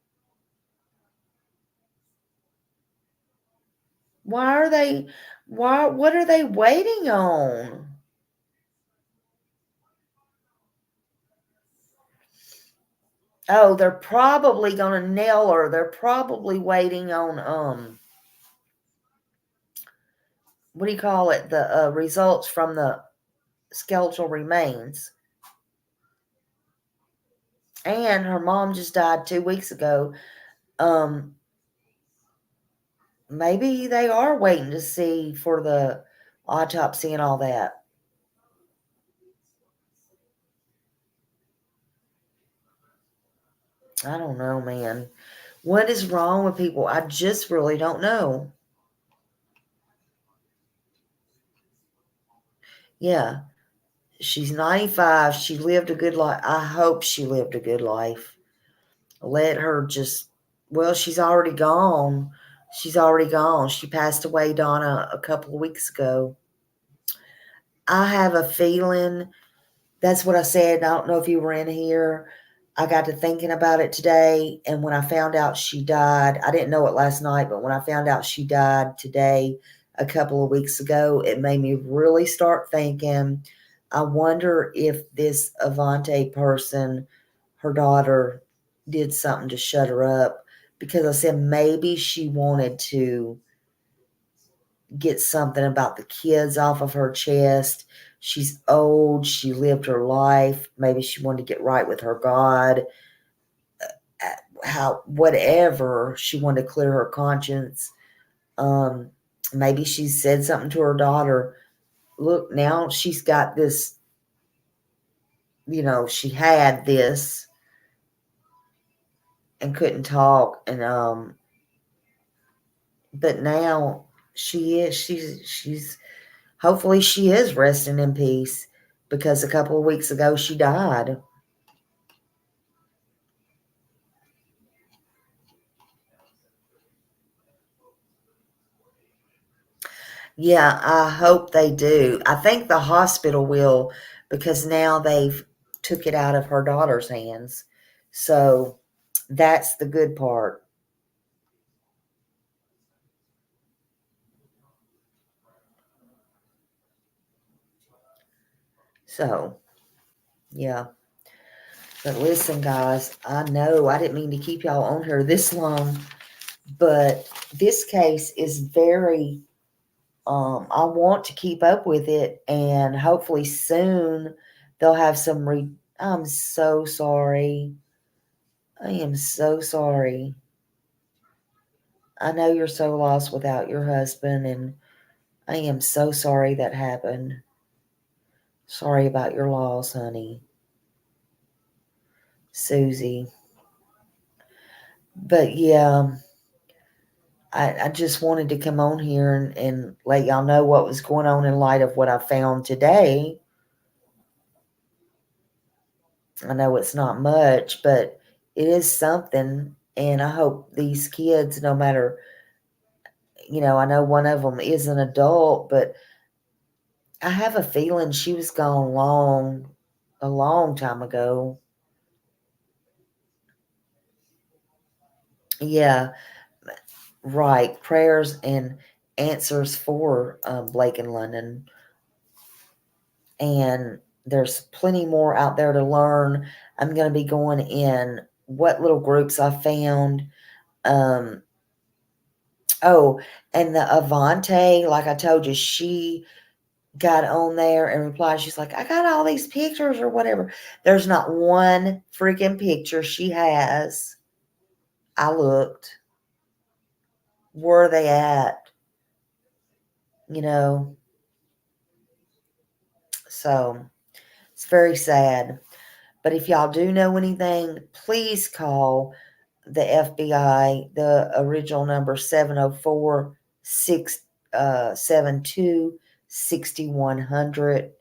What are they waiting on? Oh, they're probably going to nail her. They're probably waiting on what do you call it? The results from the skeletal remains. And her mom just died 2 weeks ago. Maybe they are waiting to see for the autopsy and all that. I don't know, man. What is wrong with people? I just really don't know. Yeah. She's 95. She lived a good life. I hope she lived a good life. Let her well, she's already gone. She's already gone. She passed away, Donna, a couple of weeks ago. I have a feeling that's what I said. I don't know if you were in here. I got to thinking about it today. And when I found out she died, I didn't know it last night, but when I found out she died today, a couple of weeks ago, it made me really start thinking, I wonder if this Avante person, her daughter, did something to shut her up. Because I said maybe she wanted to get something about the kids off of her chest. She's old. She lived her life. Maybe she wanted to get right with her God. Whatever, she wanted to clear her conscience. Maybe she said something to her daughter. Look, now she's got this, she had this and couldn't talk. And, but now she's hopefully she is resting in peace, because a couple of weeks ago she died. Yeah, I hope they do. I think the hospital will, because now they've took it out of her daughter's hands. So that's the good part. So, yeah. But listen, guys, I know I didn't mean to keep y'all on here this long, but this case is very, I want to keep up with it, and hopefully soon they'll have some I'm so sorry. I am so sorry. I know you're so lost without your husband, and I am so sorry that happened. Sorry about your loss, honey. Susie. But yeah, I just wanted to come on here and let y'all know what was going on in light of what I found today. I know it's not much, but it is something, and I hope these kids, no matter, I know one of them is an adult, but I have a feeling she was gone a long time ago. Yeah, right. Prayers and answers for Blake and London. And there's plenty more out there to learn. I'm going to be going in what little groups I found. Oh, and the Avante, like I told you, she got on there and replied. She's like, I got all these pictures or whatever. There's not one freaking picture she has. I looked. Where are they at? So it's very sad. But if y'all do know anything, please call the FBI. The original number 704-672-6100.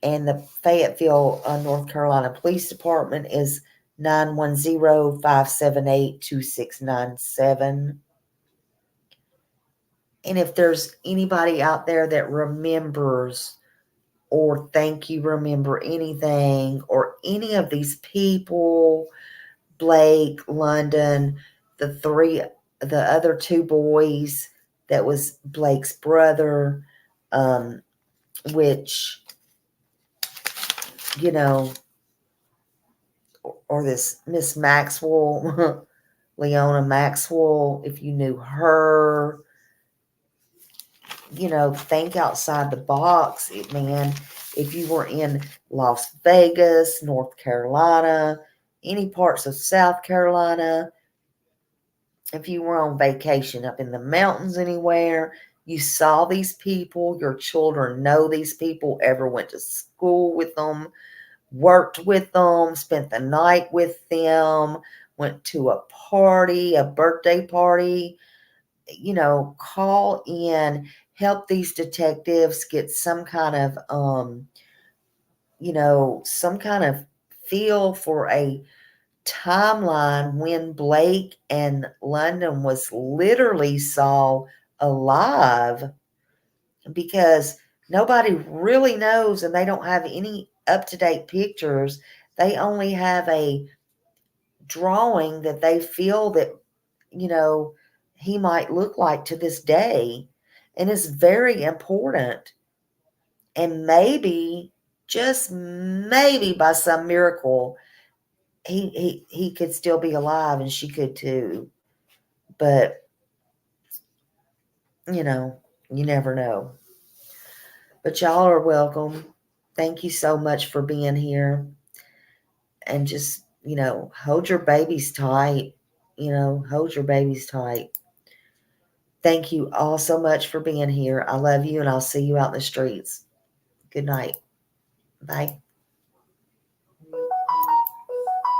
And the Fayetteville, North Carolina Police Department is 910-578-2697. And if there's anybody out there that remembers or think you remember anything or any of these people, Blake, London, the other two boys that was Blake's brother, which, you know, or this Miss Maxwell, Leona Maxwell, if you knew her, you know, think outside the box, man. If you were in Las Vegas, North Carolina, any parts of South Carolina, if you were on vacation up in the mountains anywhere, you saw these people, your children know these people, ever went to school with them, worked with them, spent the night with them, went to a party, a birthday party, you know, call in, help these detectives get some kind of, you know, some kind of feel for a timeline when Blake and London was literally saw alive, because nobody really knows, and they don't have any up-to-date pictures. They only have a drawing that they feel that, you know, he might look like to this day. And it's very important. And maybe, just maybe by some miracle, he could still be alive and she could too. But, you know, you never know. But y'all are welcome. Thank you so much for being here. And just, you know, hold your babies tight. You know, hold your babies tight. Thank you all so much for being here. I love you, and I'll see you out in the streets. Good night. Bye.